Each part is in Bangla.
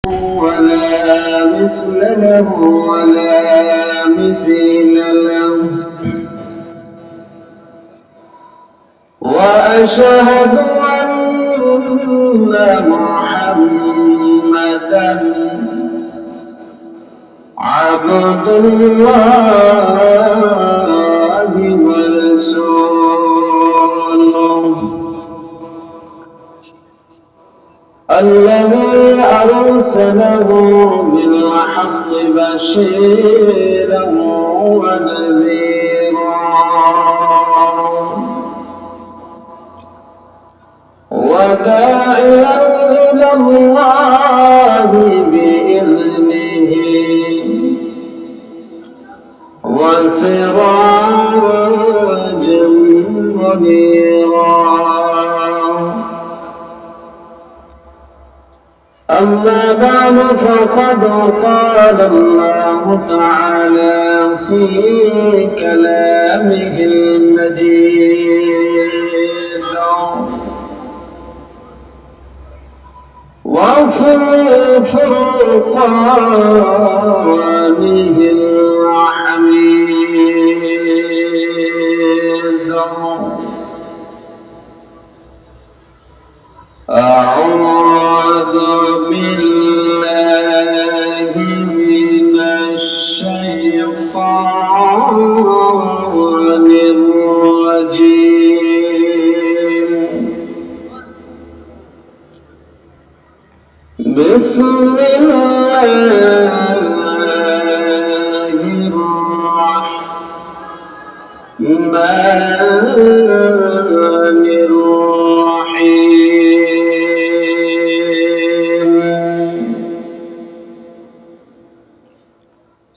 ولا مثل له ولا مثيل له وأشهد أن محمدا عبد الله ورسوله الذي أرسله بالحق بشيرا ونذيرا وداعيا إلى الله بإذنه وسراجا منيرا. أما بعد فقد قال الله تعالى في كلامه المجيد وفي فرقانه الحميد. أعوذ بالله من الشيطان الرجيم. بسم الله الرحمن الرحيم.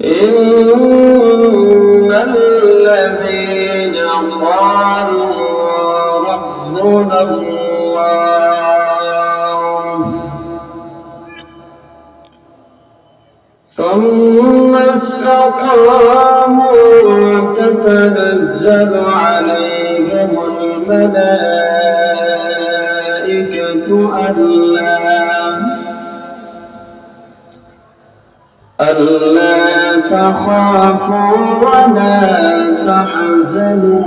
إن الذين قالوا ربنا الله ثم استقاموا تتنزل عليهم الملائكة ألا تخافوا ولا تحزنوا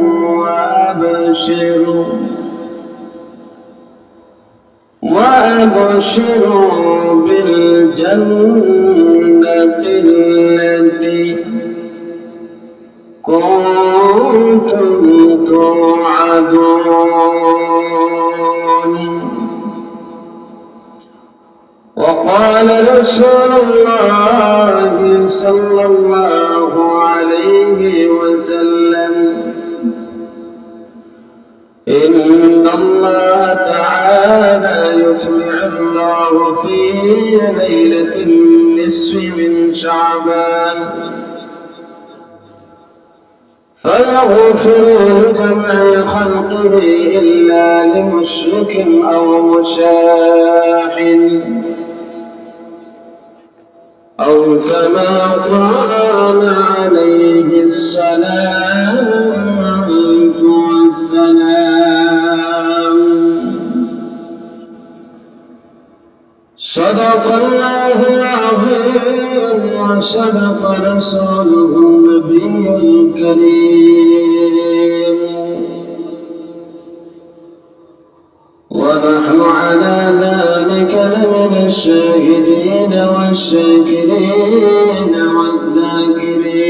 وأبشروا بالجنة التي كنتم توعدون. وقال رسول الله صلى الله عليه وسلم إن الله تعالى يطلع الله في ليلة النصف من شعبان فيغفر لجميع خلقه إلا لمشرك أو مشاحن أو كما قال عليه الصلاة والسلام. صدق الله العظيم وصدق رسوله النبي الكريم. ونحن على ذلك لمن الشاهدين والشاكرين والذاكرين.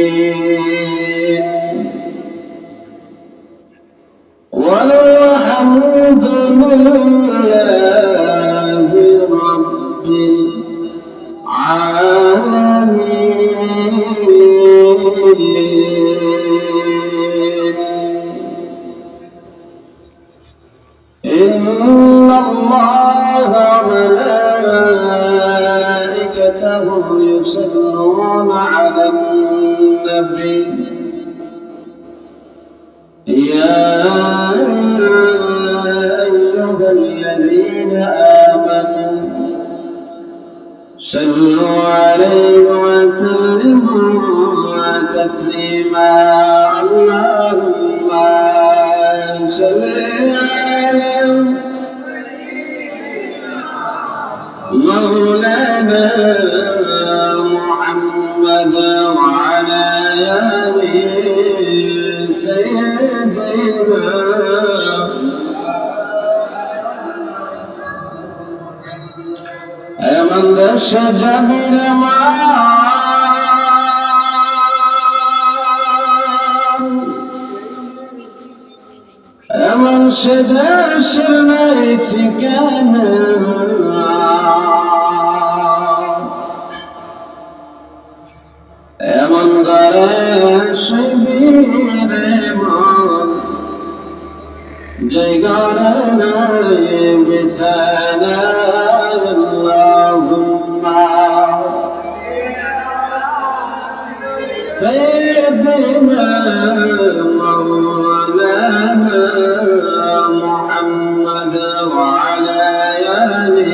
والحمد لله رب العالمين. إن الله وملائكته يصلون على النبي يا أيها الذين آمنوا صلوا عليه وسلموا تسليما. اللهم صل على مولانا محمد وعلى آل سيدنا من دشج بالأمان من شدى شرنيت كان من غرش بير من جيغرنا بسنا اللهم سيدنا مولانا محمد وعلى آله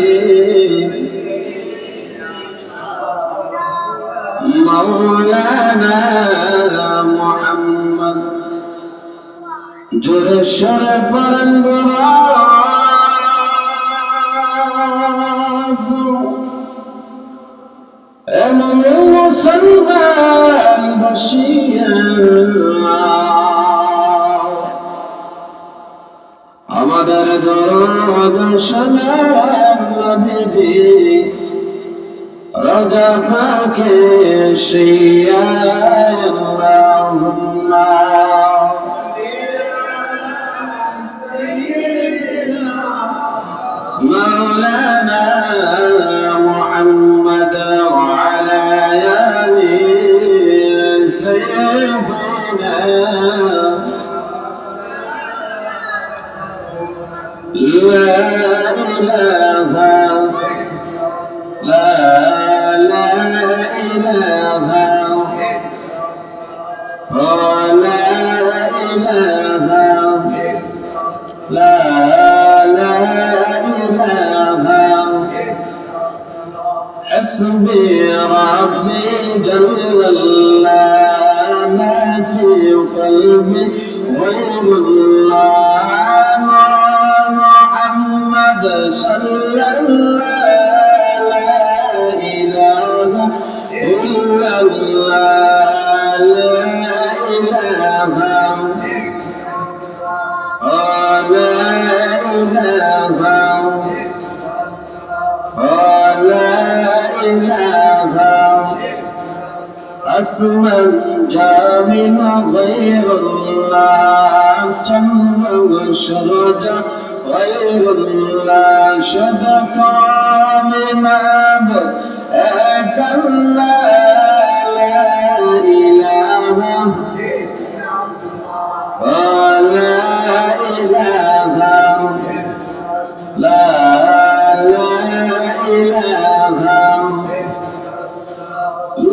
مولانا محمد جر الشرف برندرات امن المسلمان بشير আমাদের দরদ সালাম নবী রোজা পাকে শিয়া আল্লাহুম্মা مولانا محمد وعلى آل سيدنا لا إله لا إله لا إله لا حسبي ربي جل الله ما في قلبي غير الله محمد صلى الله لا إله إلا الله لا إله لا إله لا إله أسمى جامل غير الله جم وشرد غير الله شدق لماب أكلا لا إله لا إله لا إله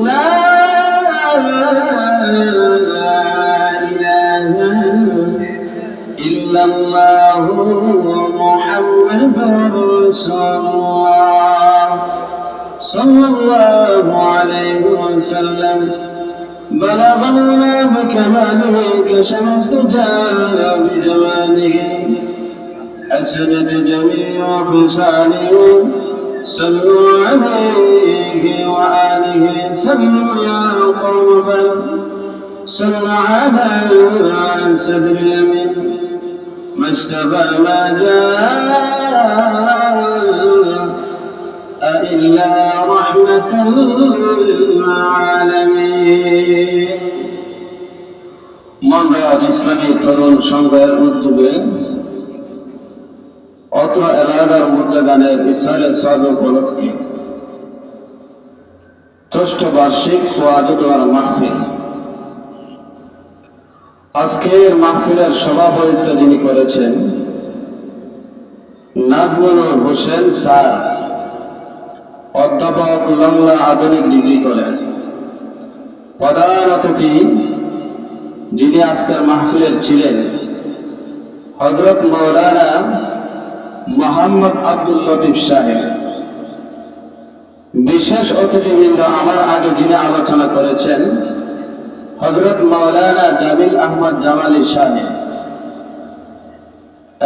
لا إله إلا الله محمد رسول الله صلى الله عليه وسلم بلغ الله بكماله كشف الدجى بجماله حسنت جميع خصاله صلوا عليه وآله سلموا يا قوم بل صلوا على سبيل اليمين ما اشتبه ما جاء إلا رحمة للعالمين মনরাদ ইসলামী তরুণ সংঘের উদ্যোগে অত্র এলাকার মধ্যে গানের ইসরায়েল সাদ উপলক্ষে ষষ্ঠ বার্ষিক ওয়াজুদার মাহফিল। আজকের মাহফিলের সভাপতিত্ব যিনি করেছেন নাজমুল হোসেন স্যার, অধ্যাপক লংলা আধুনিক ডিগ্রি কলেজ। প্রধান অতিথি যিনি আজকের মাহফিলের ছিলেন হযরত মাওলানা মোহাম্মদ আব্দুল লতিফ সাহেব। বিশেষ অতিথিবৃন্দ আমার আগে যিনি আলোচনা করেছেন হযরত মাওলানা জামিল আহমদ জামালি সাহেব,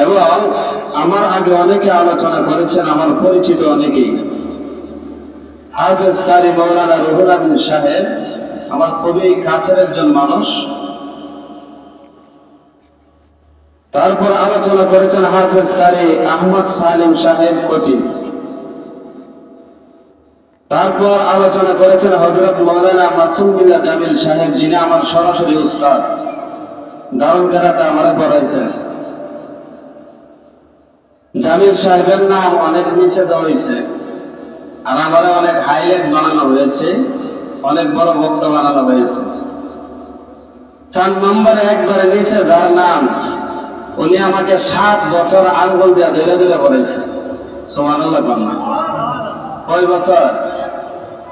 এবং আমার আগে অনেকে আলোচনা করেছেন, আমার পরিচিত অনেকেই। হাফেজ কারি মাওলানা রুহুল আমিন সাহেব আমার খুবই কাছের একজন মানুষ। তারপর আলোচনা করেছেন হাফেজ কারি আহমদ সালিম সাহেব খতিব। তারপর আলোচনা করেছেন হযরত মাওলানা মাসুম বিল্লাহ জামিল সাহেব, যিনি আমার সরাসরি উস্তাদ, দারুল কেরাতে আমারে পড়াইছেন। জামিল সাহেবের নাম অনেক নিচে দেওয়া হয়েছে, আর আমারে অনেক হাইলাইট বানানো হয়েছে, অনেক বড় বক্তা বানানো হয়েছে। 4 নম্বরে একবারে নিচে যার নাম, উনি আমাকে 7 বছর আঙ্গুল দিয়ে ধরে ধরে পড়েছে। সুবহানাল্লাহ। কয় বছর?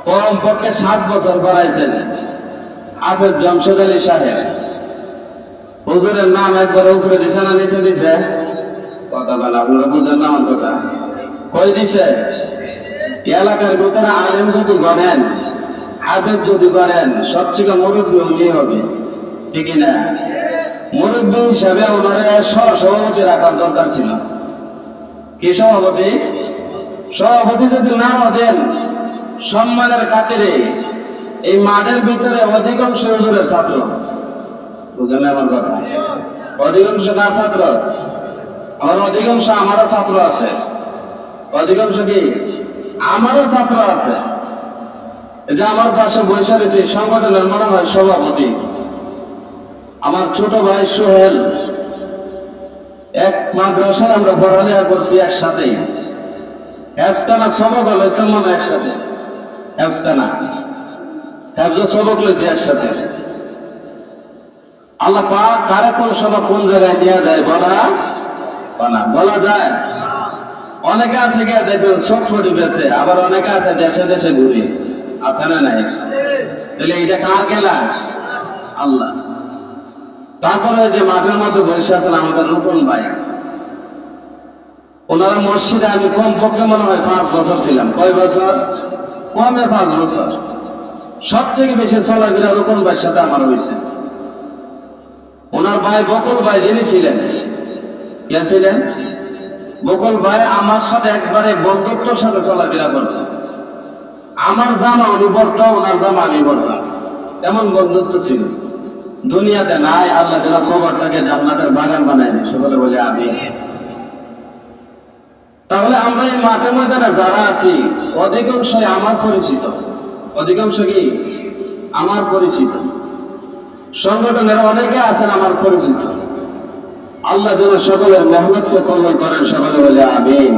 কমপক্ষে 7 বছর পড়াইছেন হাফেজ জমশেদ আলী সাহেব। হুজুরের নাম একবারে উপরে দিছে না নিচে দিছে? কথা বলে আপনারা বুঝেন না আমার কথা। কই দিছে? এলাকার ভিতরে আলেম যদি গড়েন, হাফেজ যদি গড়েন, সবচেয়ে মুরব্বী উনি হবে, ঠিক না? মুরব্বী হিসাবে ওনারা সভাপতি রাখার দরকার ছিল। কি সভাপতি? সভাপতি যদি নাও দেন, সম্মানের খাতিরে এই মাঠের ভিতরে অধিকাংশ হুজুরের ছাত্র। বুঝেন আমার কথা? অধিকাংশ কার ছাত্র? আমার অধিকাংশ আমারও ছাত্র আছে। অধিকাংশ কি? আমারও ছাত্র আছে। যে আমার পাশে বসে রয়েছে সংগঠনের মনে হয় সভাপতি, আমার ছোট ভাই সোহেল। এক মাদ্রাসায় আমরা পড়ালেখা করছি একসাথে, হেফজখানা সবক হয়েছে মনে একসাথে, হেফজখানা হেফজ সবক হয়েছে একসাথে। আল্লাহ পাক কারে কোন সবক কোন জায়গায় দেওয়া যায় বলা যায়? অনেকে আছে গিয়ে দেখবেন সব ছড়ি বেছে, আবার অনেকে আছে দেশে দেশে ঘুরি, আছে না নাই? তাহলে এটা কার খেলা? আল্লাহ। তারপরে যে মাঠের মধ্যে বসে আছেন আমাদের নতুন ভাই, ওনারা মসজিদে আমি কমপক্ষে মনে হয় 5 বছর ছিলাম। কয় বছর? কমে 5 বছর। সবচেয়ে বেশি চলাফেরা রকম ভাইয়ের সাথে আমার হয়েছে। ওনার ভাই বকুল ভাই যিনি ছিলেন, কে ছিলেন? বকুল ভাই আমার সাথে একবারে বন্ধুত্বর সাথে চলাফেরা করত। আমার জামা উনি পরতো, ওনার জামা আমি পরতাম, এমন বন্ধুত্ব ছিল। দুনিয়াতে নাই। আল্লাহ যেন কবরটাকে জান্নাতের বাগান বানায় দিই, সকলে বলে আমিন। তাহলে আমরা এই মাঠে ময়দানে যারা আছি অধিকাংশই আমার পরিচিত। অধিকাংশ কি? আমার পরিচিত। সংগঠনের অনেকে আছেন আমার পরিচিত। আল্লাহ যেন সকলের মেহনতকে কবুল করেন, সকলে বলে আমিন।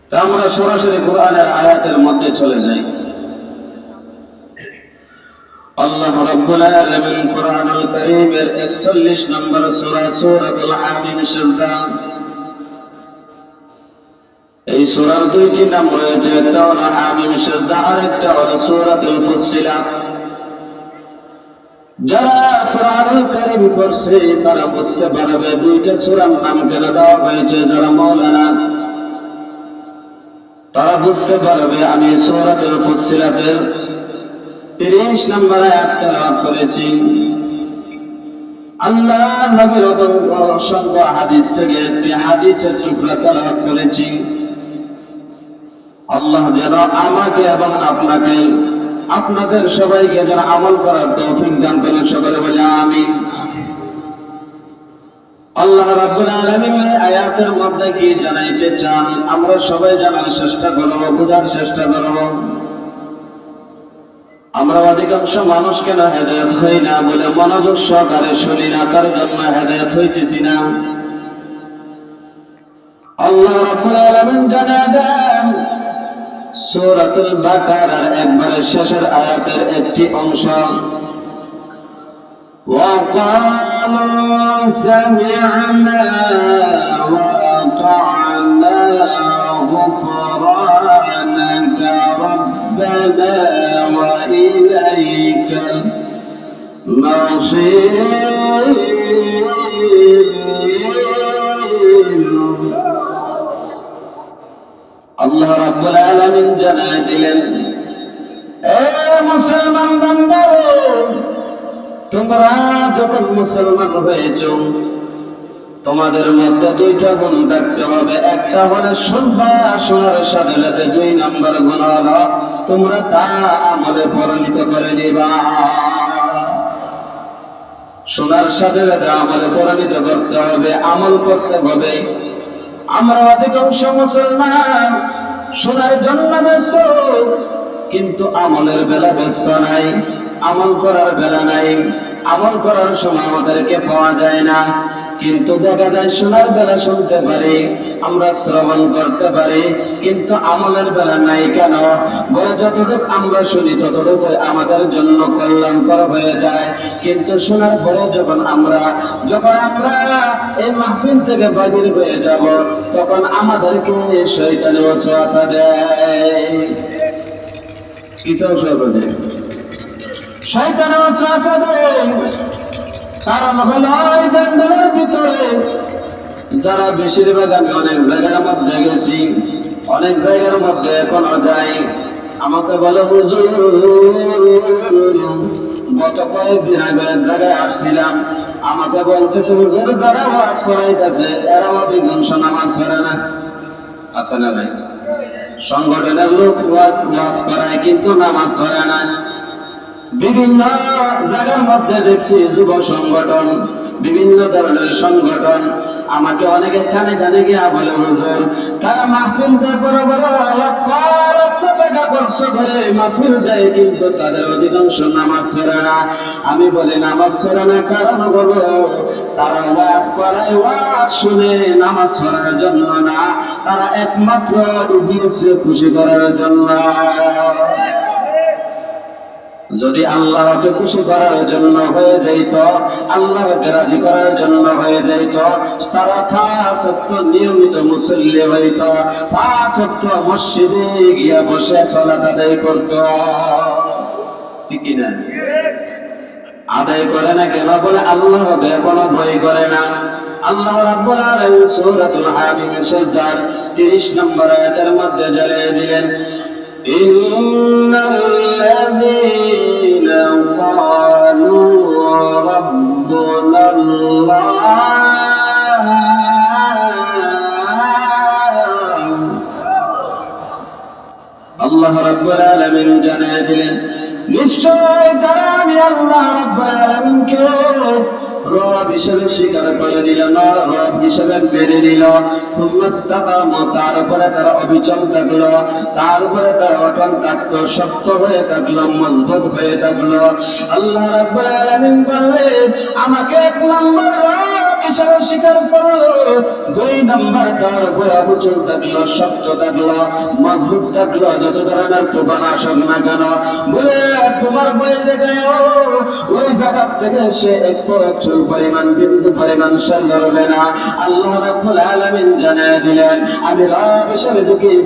তা আমরা সরাসরি কোরআনের আয়াতের মধ্যে চলে যাই। আল্লাহ রাব্বুল আলামিন কোরআনুল কারীমের 41 নম্বর সূরা সূরাতুল হামিম শুনতা। এই সূরার 2টি নাম রয়েছে, একটা হলো হামিম শুনতা, আর একটা হলো সূরাতুল ফুসসিলাত। যারা কোরআনুল কারীম পড়ছে তারা বুঝতে পারবে 2টা সূরার নাম কেন দেওয়া হয়েছে। যারা মাওলানা তারা বুঝতে পারবে। আমি সূরাতুল ফুসসিলাতের 30 নম্বর আয়াত তেলাওয়াত করেছি। আল্লাহ নবীর অসংখ্য হাদিস থেকে একটি হাদিসের টুকরা তেলাওয়াত করেছি। আল্লাহ যেন আমাকে এবং আপনাকে, আপনাদের সবাইকে যেন আমল করার তৌফিক দান করেন, সকলে বলে আমিন। আল্লাহ রাব্বুল আলামিন আয়াতের মধ্যে কি জানাইতে চান আমরা সবাই জানার চেষ্টা করব, বোঝার চেষ্টা করব। আমরা অধিকাংশ মানুষ কেন হেদায়েত হই না বলে মনোযোগ সহকারে শুনি না, তার জন্য হেদায়েত হইতেছি না। আল্লাহ রাব্বুল আলামিন জানায় দেন সূরাতুল বাকারার একবারে শেষের আয়াতের একটি অংশ, وقالوا سمعنا وأطعنا غفرانك ربنا وإليك المصير। আল্লাহ রাব্বুল আলামিন জানায় দিলেন, এ মুসলমান বান্দারা, তোমরা যখন মুসলমান হয়েছ তোমাদের মধ্যে দুইটা গুণ থাকতে হবে, একটা হলো শুনবা, শোনার সাথে সাথে 2 নম্বর গুণ হলো তোমরা তা আমলে পরিণত করে নিবা। শোনার সাথে সাথে আমলে পরিণত করতে হবে, আমল করতে হবে। আমরা অধিকাংশ মুসলমান শোনার জন্য ব্যস্ত, কিন্তু আমলের বেলা ব্যস্ত নাই, আমল করার বেলা নাই। আমল করার সময় আমাদেরকে পাওয়া যায় না, কিন্তু দেখা যায় শোনার বেলা শুনতে পারি, আমরা শ্রবণ করতে পারি, কিন্তু আমলের বেলা নাই। কেন? বলে যতটুকু আমরা শুনি ততটুকু আমাদের জন্য কল্যাণকর হয়ে যায়, কিন্তু শোনার পরে যখন আমরা এই মাহফিল থেকে বাহির হয়ে যাব, তখন আমাদেরকে শয়তানে ওয়াসওয়াসা দেয়। কিছু সর্বদে শয়তানে ওয়াসওয়াসা দেয়। কারণ হলো এই জঙ্গলের ভিতরে যারা বেশিরভাগ, আমি অনেক জায়গার মধ্যে গেছি, অনেক জায়গার মধ্যে এখনো যাই, আমাকে বলে হুজুর গত কয়েকদিন আগে এক জায়গায় আসছিলাম, আমাকে বলতেছে হুজুর যারা ওয়াজ করাইতেছে এরাও অধিকাংশ নামাজ পড়ে না। আছে না ভাই? সংগঠনের লোক ওয়াজ করায় কিন্তু নামাজ পড়ে না। বিভিন্ন জায়গার মধ্যে দেখছি যুব সংগঠন, বিভিন্ন ধরনের সংগঠন, আমাকে অনেকে কানে কানে গিয়া বলে হুজুর তারা মাহফিল দেয়, বড় বড় লক্ষ লক্ষ টাকা খরচ করে মাহফিল দেয়, কিন্তু তাদের অধিকাংশ নামাজ পড়ে না। আমি বলি নামাজ পড়ে না কারণ বলো, তারা ওয়াজ করায়, ওয়াজ শুনে নামাজ পড়ার জন্য না, তারা একমাত্র ইবলিসকে খুশি করার জন্য। যদি আল্লাহকে খুশি করার জন্য হয়ে যাইত, আল্লাহকে রাজি করার জন্য হয়ে যাইত, তারা 5 ওয়াক্ত নিয়মিত মুসল্লি হইত, 5 ওয়াক্ত মসজিদে গিয়া বসে সালাত আদায় করত। ঠিক কি না? আদায় করে না কেন? বলে আল্লাহ কোনো ভয় করে না। আল্লাহ রাব্বুল আলামিন সূরাতুল হামিম এর 30 নম্বর আয়াতের মধ্যে জানিয়ে দিলেন, ইন্নাল্লাযীনা ক্বালু রাব্বুনাল্লাহ, আল্লাহ রাব্বুল আলামিন জানিয়ে দিলেন নিশ্চয় যারা আমি আল্লাহ রাব্বুল আলামিনকে রব হিসেবে স্বীকার করে দিল, রব হিসেবে মেনে নিল, তার উপরে তারা অবিচল থাকলো, তার উপরে তারা অটল থাকতো, শক্ত হয়ে থাকলো, মজবুত হয়ে থাকলো। আল্লাহ রাব্বুল আলামিন বললেন আমাকে 1 নম্বর রব হিসেবে স্বীকার করলো, 2 নম্বর তার উপরে অবিচল থাকলো, শক্ত থাকলো, মজবুত থাকলো, যত ধরনের তুফান আসুক না কেন। বলে তোমার বই দেখে ওই জায়গা থেকে সে একটু পরিমাণ বিন্দু পরিমাণ সরবে না। আল্লাহ রাব্বুল আলামিন জানিয়ে দিলেন আমি রব হিসেবে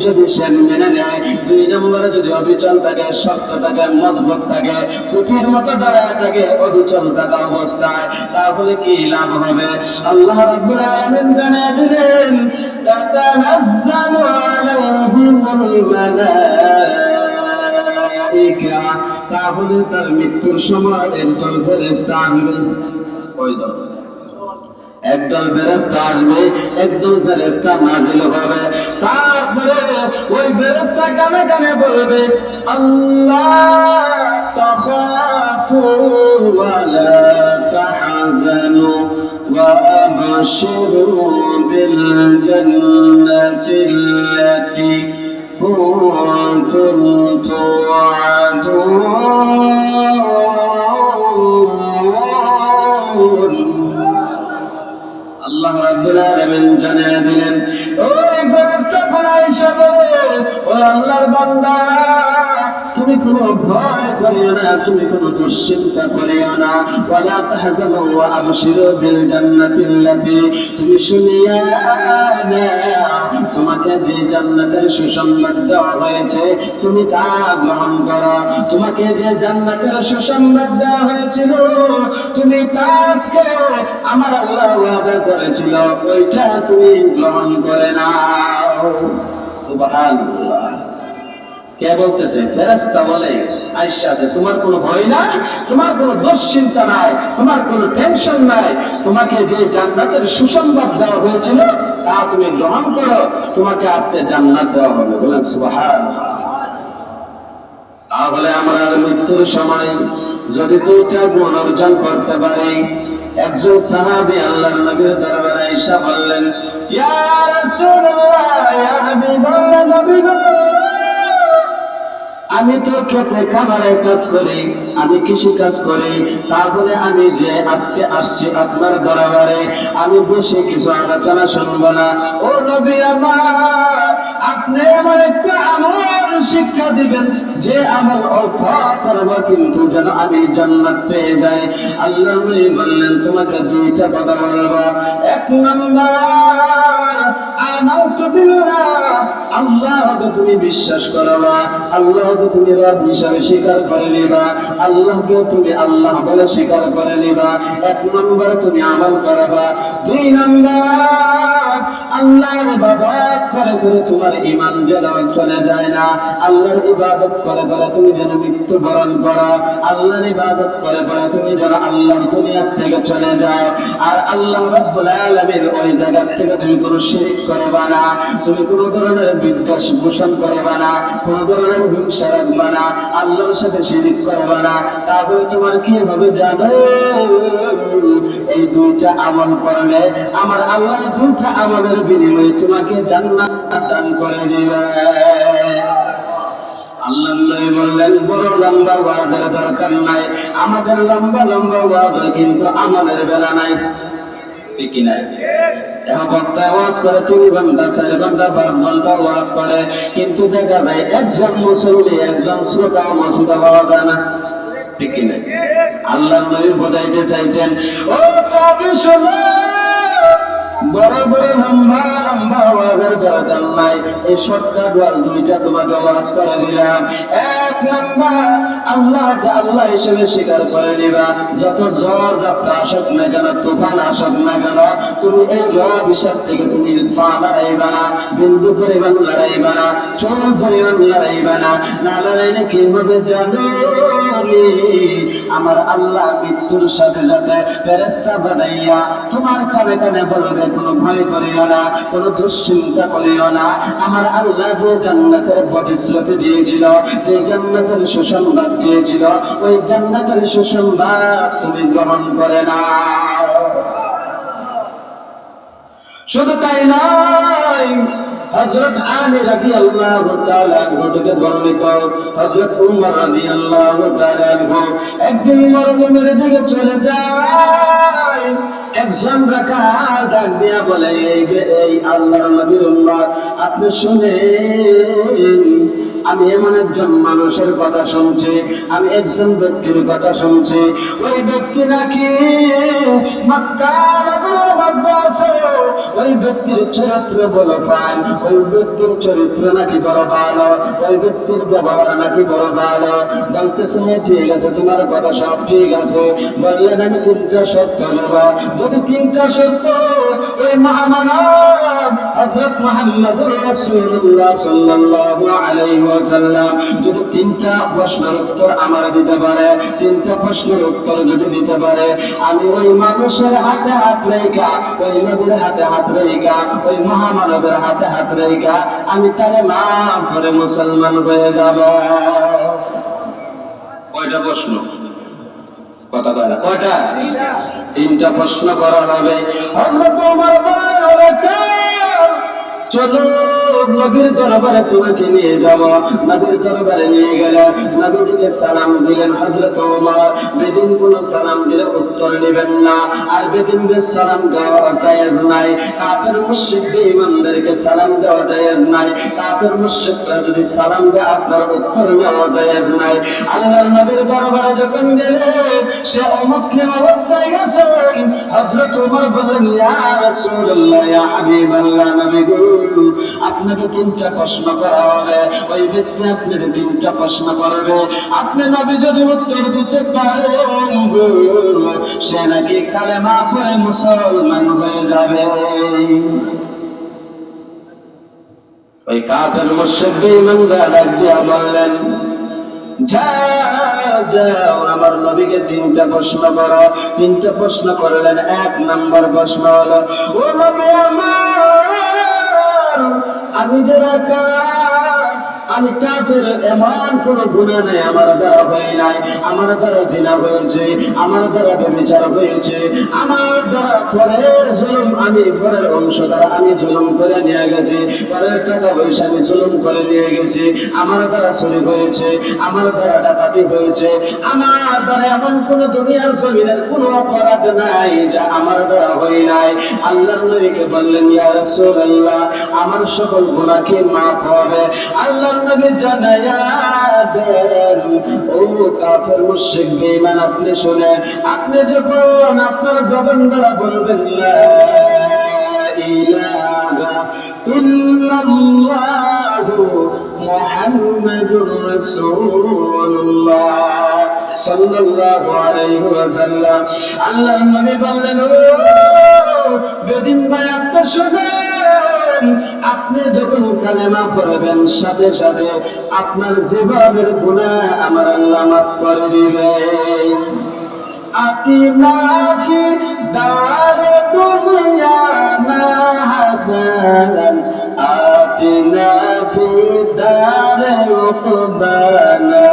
যদি সে মেনে নেয়, 2 নম্বরে যদি অবিচল থাকে, শক্ত থাকে, মজবুত থাকে, কুটির মতো দাঁড়ায় থাকে অবিচল থাকা অবস্থায়, তাহলে কি লাভ হবে? আল্লাহ রাব্বুল আলামিন জানিয়ে দিলেন তাতানাজ্জালু আলাইহিমুল মালায়েকা, তাহলে তার মৃত্যুর সময় একদল ফেরেশতা আসবে। একদল ফেরেশতা আসবে, একদল ফেরেশতা নাযিল হবে। তারপরে ওই ফেরেশতা কানে কানে বলবে আল্লাহ তাখাফু ওয়া লা তাহজানু ওয়া আবশিরু বিল জান্নাতিল্লাতী কুনতুম তুআদুন। আল্লাহ রাব্বুল আলামিন জানিয়ে দিলেন ওই ফেরেশতা ফেরেশতা বলে ও আল্লাহর বান্দা তুমি কোনো ভয় করিও না, তুমি কোনো দুশ্চিন্তা করিও না, ওয়ালা তাহজানু ওয়া আবশিরু বিল জান্নাতিল্লাতী, তুমি শুনিয়া নাও তোমাকে যে জান্নাতের সুসংবাদ দেওয়া হয়েছে তুমি তা গ্রহণ করো। তোমাকে যে জান্নাতের সুসংবাদ দেওয়া হয়েছিল তুমি তা আজকে আমার আল্লাহ ওয়াদা করেছিল ওইটা তুমি গ্রহণ করে নাও। সুবহানাল্লাহ। কে বলতেছে? ফেরেশতা বলে, আয়েশা তোমার কোনো ভয় নাই, তোমার কোনো দুশ্চিন্তা নাই, তোমার কোনো টেনশন নাই, তোমাকে যে জান্নাতের সুসংবাদ দেওয়া হয়েছিল তা তুমি গ্রহণ করো, তোমাকে আজকে জান্নাত দেওয়া হবে। বলেন সুবহানাল্লাহ। তাহলে আমরা মৃত্যুর সময় যদি দুইটা গুণ অর্জন করতে পারি, একজন সাহাবী আল্লাহর নবীর দরবারে এসে বললেন, ইয়া রাসূলুল্লাহ, ইয়া হাবিবাল্লাহ, নবী গো, আমি তো খেতে খাবারের কাজ করি, আমি কৃষি কাজ করি, তারপরে আমি যে আজকে আসছি আপনার দরবারে, আমি বেশি কিছু আলোচনা শুনবো না। ও নবী আমার, আপনি আমার একটা আমল শিক্ষা দিবেন, যে আমল অল্প করব কিন্তু যেন আমি জান্নাত পেয়ে যাই। আল্লাহ নবী বললেন, তোমাকে দুইটা কথা বলবো। এক নম্বর, আমানতু বিল্লাহ, আল্লাহকে তুমি বিশ্বাস করবা, আল্লাহকে তুমি রব হিসাবে স্বীকার করে নিবা, আল্লাহকে তুমি আল্লাহ বলে স্বীকার করে নিবা। এক নম্বর তুমি আমল করবা। দুই নম্বর, আল্লাহর ইবাদত করে করে তোমার ঈমান যেন চলে যায় না, আল্লাহর ইবাদত করে করে তুমি যেন মৃত্যুবরণ করো, আল্লাহর ইবাদত করে করে তুমি যেন আল্লাহর দুনিয়া থেকে চলে যাও। আর আল্লাহ রাব্বুল আলামিন ওই জায়গা থেকে তুমি কোনো শিরক করবা না, তুমি কোনো ধরনের বিদ্বেষ পোষণ করবা না, কোনো ধরনের হিংসা রাখবা না, আল্লাহর সাথে শিরক করবা না। তারপরে তোমার কি হবে জানো? এই দুইটা আমল করলে আমার আল্লাহ দুইটা আমলের বিনিময়ে তোমাকে জান্নাত দান করে দিবে। আল্লাহ নবী বললেন, বড় লম্বা ওয়াজের দরকার নাই, আমাদের লম্বা লম্বা ওয়াজ কিন্তু আমলের বেলা নাই, ঠিক নাই? এখন বক্তা ওয়াজ করে 3 ঘন্টা 4 ঘন্টা 5 ঘন্টা ওয়াজ করে, কিন্তু দেখা যায় একজন মুসল্লি একজন শ্রোতা মসজিদে পাওয়া যায় না, ঠিক নাই? আল্লাহ নবী বোঝাইতে চাইছেন, ও সাহাবী শোনো, বড় বড় লম্বা লম্বা ওয়াজের দরকার নাই, এই শর্টকাট ওয়াজ দুইটা তোমাকে ওয়াজ করে দিলাম। এক নাম্বার, আল্লাহকে আল্লাহ হিসেবে স্বীকার করে নিবা, যত ঝড় ঝাপটা আসুক না কেন, তুফান আসুক না কেন, তুমি এই রব হিসাব থেকে তুমি পা লড়াইবা না, বিন্দু পরিমাণ লড়াইবা না, চোখ পরিমাণ লড়াইবা না। না লড়াইলে কি হবে জানো? আমার আল্লাহ মৃত্যুর সাথে সাথে ফেরেশতা বানাইয়া তোমার কানে কানে বলবে, কোনো ভয় করিও না, কোনো দুশ্চিন্তা করিও না, আমার আল্লাহ যে জান্নাতের প্রতিশ্রুতি দিয়েছিল, যে জান্নাতের সুসংবাদ দিয়েছিল, ওই জান্নাতের সুসংবাদ তুমি গ্রহণ করে নাও। শুধু তাই নয়, হযরত আলী রাদিয়াল্লাহু তাআলা আনহু থেকে বর্ণিত, হযরত উমর রাদিয়াল্লাহু তাআলা আনহু একদিন মরুভূমির দিকে চলে যায়, একজন রাখাল ডাক দিয়া বলে, এই আল্লাহর নবীর উম্মত, আপনি শুনেন, আমি এমন একজন মানুষের কথা শুনছি, আমি একজন ব্যক্তির কথা শুনছি, ওই ব্যক্তি নাকি মক্কার মধ্যে আছে, ওই ব্যক্তির চরিত্র বড় ফাইন, ওই ব্যক্তির চরিত্র নাকি বড় ভালো, ওই ব্যক্তির ব্যবহার নাকি বড় ভালো। বলতেছে, ঠিক আছে, তোমার কথা সব ঠিক আছে, বললেন আমি 3টা সত্য নেব। যদি 3টা সত্য, ওই মহামানব হযরত মুহাম্মদুর রাসূলুল্লাহ সাল্লাল্লাহু আলাইহি ওয়াসাল্লাম যদি 3টা প্রশ্নের উত্তর আমার দিতে পারে, 3টা প্রশ্নের উত্তর যদি দিতে পারে, আমি ওই মানুষের হাতে হাত রেখা, ওই নবীর হাতে হাত রেখা, ওই মহামানবের হাতে হাত রেখা আমি তারে মাফ করে মুসলমান হয়ে যাব। কয়টা প্রশ্ন? কথা কয় না, কয়টা? 3টা প্রশ্ন করা হবে। হযরত ওমর বলেন, চলো নবীর দরবারে তোমাকে নিয়ে যাব। নবীর দরবারে নিয়ে গেল, নবীকে সালাম দিলেন হযরত ওমর। বেদিন কোন সালাম দিলে উত্তর নেবেন না, আর বেদিনদের সালাম দেওয়া জায়েজ নাই, কাফের মুশরিক বেঈমানদেরকে সালাম দেওয়া জায়েজ নাই, কাফের মুশরিকরা যদি সালাম দেয় আপনার উত্তর নেওয়া জায়েজ নাই। আল্লাহর নবীর দরবারে যখন গেলেন, সে অমুসলিম অবস্থায় গেছেন। হযরত ওমর বলেন, ইয়া রাসূলুল্লাহ, ইয়া হাবিবাল্লাহ, নবী গো, আপনাকে 3টা প্রশ্ন করা হবে, ওই ব্যক্তি আপনাকে 3টা প্রশ্ন করবে, আপনি নবী যদি উত্তর দিতে পারেন, সে নাকি কালেমা পড়ে মুসলমান হয়ে যাবে। ওই কাফের মুশরিক বেঈমানরা ডাক দিয়া বললেন, যাও আমার নবীকে তিনটা প্রশ্ন করো। তিনটা প্রশ্ন করলেন। এক নম্বর প্রশ্ন হলো, ও নবী আমার, আমি যারা আমি কাফের, এমন কোন গুনাহ নাই আমার দ্বারা হয় নাই। আমার দ্বারা জিনা হয়েছে, আমার দ্বারা ব্যভিচার হয়েছে, আমার দ্বারা পরের জুলুম, আমি পরের অংশ দ্বারা আমি জুলুম করে নিয়ে গেছি, পরের টাকা পয়সা আমি জুলুম করে নিয়ে গেছি, আমার দ্বারা চুরি হয়েছে, আমার দ্বারা ডাকাতি হয়েছে, আমার দ্বারা এমন কোন দুনিয়ার জমিনের কোন অপরাধ নাই যা আমার দ্বারা হয় নাই। আল্লাহর নবীকে বললেন, ইয়া রাসূলুল্লাহ, আমার সকল গুনাহকে মাফ হবে। আল্লাহর নবী জানায়া দেন, ও কাফের মুশরিক বেঈমান, আপনি শুনেন, আপনি যখন আপনার জবান দ্বারা বলবেন লা ইলাহা ইল্লাল্লাহু মুহাম্মাদুর রাসূলুল্লাহ সাল্লাল্লাহু আলাইহি ওয়াসাল্লাম, আল্লাহর নবী বললেন, ও বেদিন ভাই, আপনি শুনেন, আপনি যখন কালেমা পড়বেন সাথে সাথে আপনার জীবনের গুনাহ আমার আল্লাহ মাফ করে দিবে। আতিনা ফি দারে দুনিয়া মা হাসানান, আতিনা ফি দারে উকবানা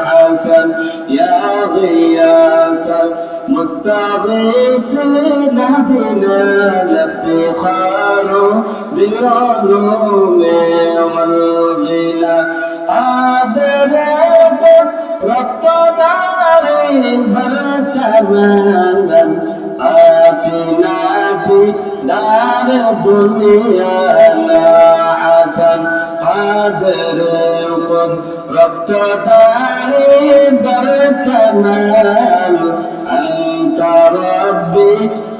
হাসান, ইয়া গিয়াসাল مستغيثين بنا الافتخار بالعلوم والغنى أدركت رب داري بركمانا آتنا في دار الدنيا لا حسن أدركت رب داري بركمانا أنت ربي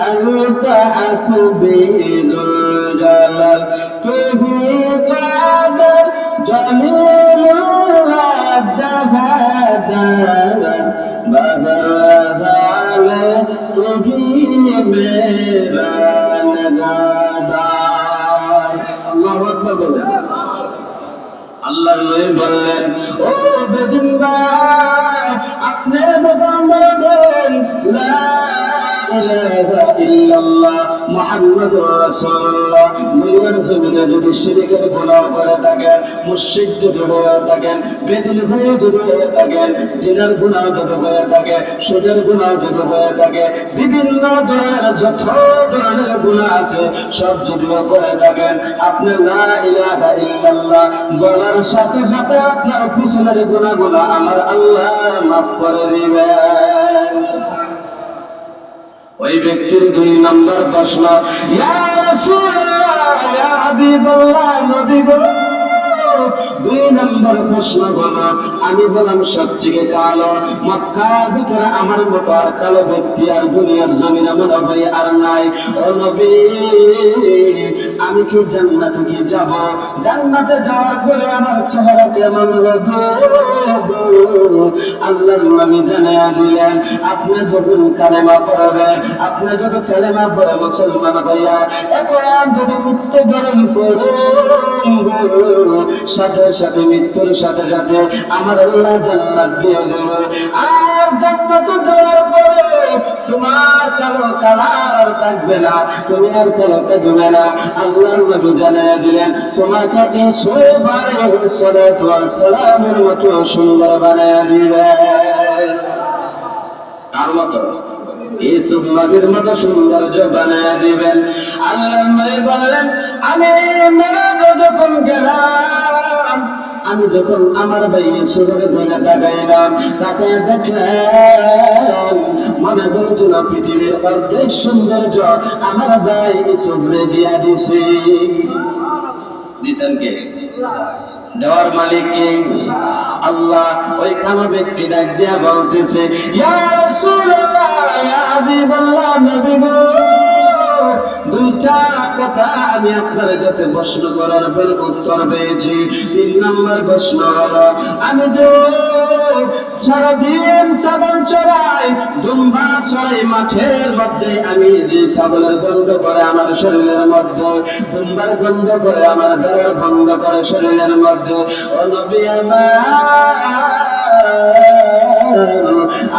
أنت حسبي ذو الجلال تبي قادر جليل الجهاد بدر تبي मेरा नगादार। الله أكبر। আল্লাহর নবী বললেন, ও বেদিন ভাই, আপনি যখন বলবেন লা ইলাহা ইল্লাল্লাহ মুহাম্মাদুর রাসূলুল্লাহ, দুনিয়ার জমিনে যদি শিরকের গুনাহ করে থাকেন, মুশরিক যদি হয়ে থাকেন, বেদিন হয়ে যদি হয়ে থাকেন, জিনার গুনাহ যদি হয়ে থাকে, সুদের গুনাহ যদি হয়ে থাকে, বিভিন্ন ধরনের যত ধরনের গুনাহ আছে সব যদি করে থাকেন, আপনি লা ইলাহা ইল্লাল্লাহ বলার সাথে সাথে আপনার পিছনের গুনাহগুলো আমার আল্লাহ মাফ করে দিবেন। ওই ব্যক্তির দুই নম্বর প্রশ্ন, ইয়া রাসূলুল্লাহ, ইয়া হাবিবাল্লাহ, নবী গো, দুই নম্বর প্রশ্ন হলো, আমি বললাম সবচেয়ে কালো, মক্কার ভিতরে আমার মতো আর কালো ব্যক্তি আর দুনিয়ার জমিনে মনে হয় আর নাই। ও নবী, আমি কি জান্নাতে কি যাব? জান্নাতে যাওয়ার পরে আমার চেহারা কেমন হবে? আল্লাহর নবী জানিয়ে দিলেন, আপনি যখন কালেমা পড়বেন, আপনি যখন কালেমা পড়ে মুসলমান হইয়া এখন যদি মৃত্যুবরণ করুন, সাথে সাথে মৃত্যুর সাথে সাথে আমার আল্লাহ জান্নাত দিয়ে দেবে। আর জান্নাত যাওয়ার পরে তোমার কালো কালার থাকবে না, তুমি আর কালো থাকবে না। আল্লাহর নবী জানিয়ে দিলেন, তোমাকে ইউসুফ আলাইহিস সালাতু ওয়াস সালামের মতো সুন্দর বানিয়ে দিবেন। কার মতো? ইউসুফ নবীর মতো সৌন্দর্য বানিয়ে দিবেন। আল্লাহর নবী বললেন, আমি মেরাজে যখন গেলাম, আমি যখন আমার ভাই ইউসুফের দিকে তাকাইলাম, তাকে দেখলাম মনে হয়েছিল পৃথিবীর অর্ধেক সৌন্দর্য আমার ভাই ইউসুফরে দিয়া দিছে। দিছেন কে? দেওয়ার মালিক কে? আল্লাহ। ওই কালো ব্যক্তি ডাক দিয়া বলতেছে, ইয়া রাসূলুল্লাহ, ইয়া হাবিবাল্লাহ, নবী গো, দুইটা কথা আমি আপনার কাছে প্রশ্ন করার পর উত্তর পেয়েছি। তিন নম্বর প্রশ্ন হলো, আমি যে সারাদিন ছাগল চড়াই, দুম্বা চড়াই মাঠের মধ্যে, আমি যে ছাগলের গন্ধ করে আমার শরীরের মধ্যে, দুম্বার গন্ধ করে আমার গায়ের গন্ধ করে শরীরের মধ্যে, ও নবী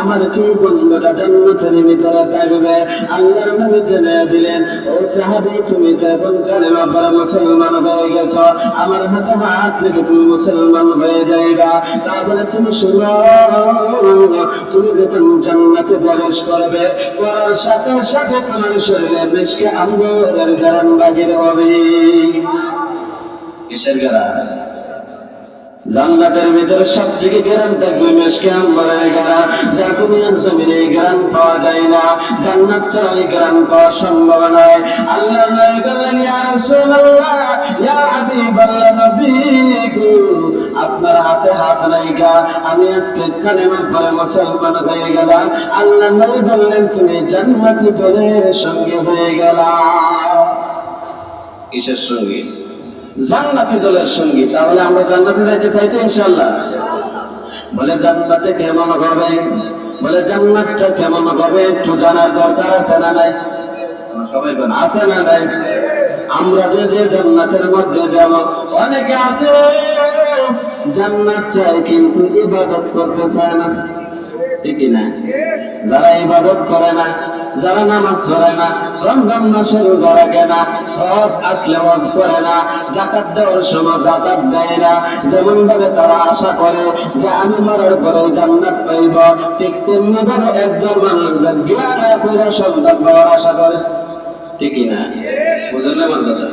আমার কি বন্ধুটা জান্নাতের ভিতরে থাকবে? আল্লাহর নবী জেনে দিলেন, ও সাহাবী, তুমি তো এখন কালেমা পড়ে মুসলমান হয়ে গেছো, আমার হাতে হাত রেখে তুমি মুসলমান হয়ে যাইবা। তারপরে তুমি শুনো, তুমি যখন জান্নাতে প্রবেশ করবে, করার সাথে সাথে তোমার শরীরে মিশকে আঙ্গুরের ঘ্রাণ বাহির হবে। কিসের ঘ্রাণ? জান্নাতের ভিতরে সবচেয়ে ঘ্রাণ থাকবে মিশকে আম্বরের ঘ্রাণ, যা দুনিয়ার জমিনে ঘ্রাণ পাওয়া যায় না। জান্নাত ছাড়া এই ঘ্রাণ পাওয়া সম্ভব নয়। আল্লাহ নবী বললেন, ইয়া রাসূলুল্লাহ, ইয়া হাবিবাল্লাহ, নবী গো, আপনার হাতে হাত রাইখা আমি আজকে কালেমা পড়ে মুসলমান হয়ে গেলাম। আল্লাহ নবী বললেন, তুমি জান্নাতি দলের সঙ্গে হয়ে গেলা। কিসের সঙ্গে? জান্নাতি দলের সঙ্গী। তাহলে আমরা জান্নাতে যাইতে চাই তো ইনশাআল্লাহ? বলে জান্নাতে কেমন হবে, বলে জান্নাতটা কেমন হবে একটু জানার দরকার আছে না নাই? সবাই বলেন আছে না নাই? আমরা যে জান্নাতের মধ্যে যাব, অনেকে আছে জান্নাত চায় কিন্তু ইবাদত করতে চায় না, ঠিক না? যারা ইবাদত করে না, যারা নামাজ পড়ে না, রমজান মাসে রোজা রাখে না, হজ আসলে হজ করে না, যাকাত দেওয়ার সময় যাকাত দেয় না, যেমন ভাবে তারা আশা করে যে আমি মরার পরে জান্নাত পাইব, ঠিক তেমনি ভাবে একদল মানুষ জ্ঞান করে সন্তান পাওয়ার আশা করে, ঠিক না? বুঝলেন আমার কথা?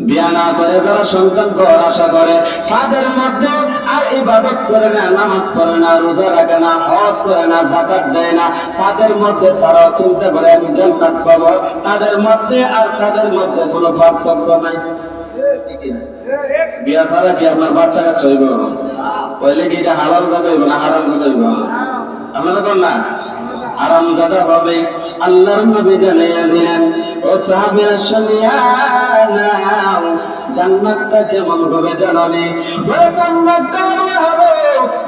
বিয়া না করে যারা সন্তান পাওয়ার আশা করে, তাদের মধ্যে আর ইবাদত করে না, নামাজ পড়ে না, রোজা রাখে না, হজ করে না, যাকাত দেয় না, তাদের মধ্যে তারা চিন্তা করে আমি জান্নাত পাবো, তাদের মধ্যে আর তাদের মধ্যে কোনো পার্থক্য নাই। বিয়া ছাড়া কি আপনার বাচ্চা কাচ্চা হইব? কইলে কি এটা হালাল জাদা হইব না হারাম জাদা হইব? আপনারা বল না হারাম জাদা হবে। আল্লাহর নবী জানিয়ে দিলেন, ও সাহাবীরা শুনিয়া নাও, জান্নাতটা কেমন হবে জানানি? বলে জান্নাতটা হবে,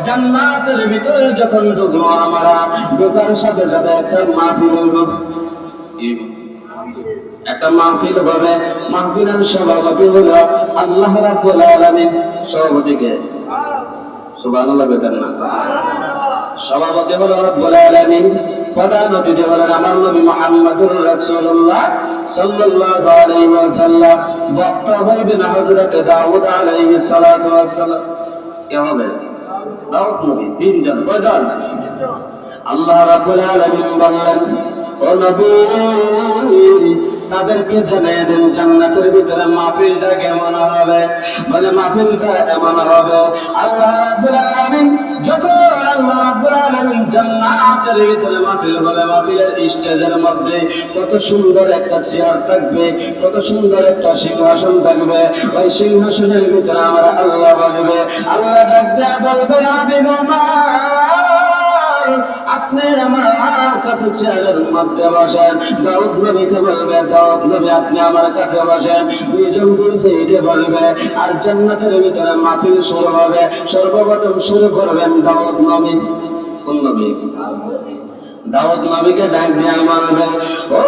জান্নাতের ভিতরে যখন ঢুকবো আমরা, ঢোকার সাথে সাথে একটা মাহফিল হইব, একটা মাহফিল হবে। মাহফিলের সভাপতি হলো আল্লাহ রাব্বুল আলামিন। সভাপতিকে সুবহানাল্লাহ বেতেন না? সভাপতি হলো রব্বুল আলামিন, প্রধান অতিথি হলেন আমার নবী মুহাম্মদুর রাসূলুল্লাহ সাল্লাল্লাহু আলাইহি ওয়াসাল্লাম, বক্তা হইবেন হযরত দাউদ আলাইহিস সালাতু ওয়াস সালাম। কে হবে? দাউদ নবী। তিনজন। কয়জন? আল্লাহ রাব্বুল আলামিন বললেন, ও নবী, তাদেরকে জানিয়ে দেন জান্নাতের ভিতরে মাহফিলটা কেমন হবে। বলে মাহফিলটা এমন হবে, আল্লাহ রাব্বুল আলামিন যখন আল্লাহ রাব্বুল আলামিন জান্নাতের ভিতরে মাহফিল বলে, মাহফিলের স্টেজের মধ্যে কত সুন্দর একটা চেয়ার থাকবে, কত সুন্দর একটা সিংহাসন থাকবে। ওই সিংহাসনের ভিতরে আমরা আল্লাহ বলবে, আল্লাহ ডাক দেয়া বলবে, হাবিব আমার, আপনি আমার কাছে চেয়ারের মধ্যে বসেন। দাউদ নবীকে বলবে, দাউদ নবী আপনি আমার কাছে বসেন। দুইজন দুই সাইডে বলবে, আর জান্নাতের ভিতরে মাহফিল শুরু হবে। সর্বপ্রথম শুরু করবেন দাউদ নবী। কোন নবী? দাউদ নবীকে ডাক দেয়া বলবে, ও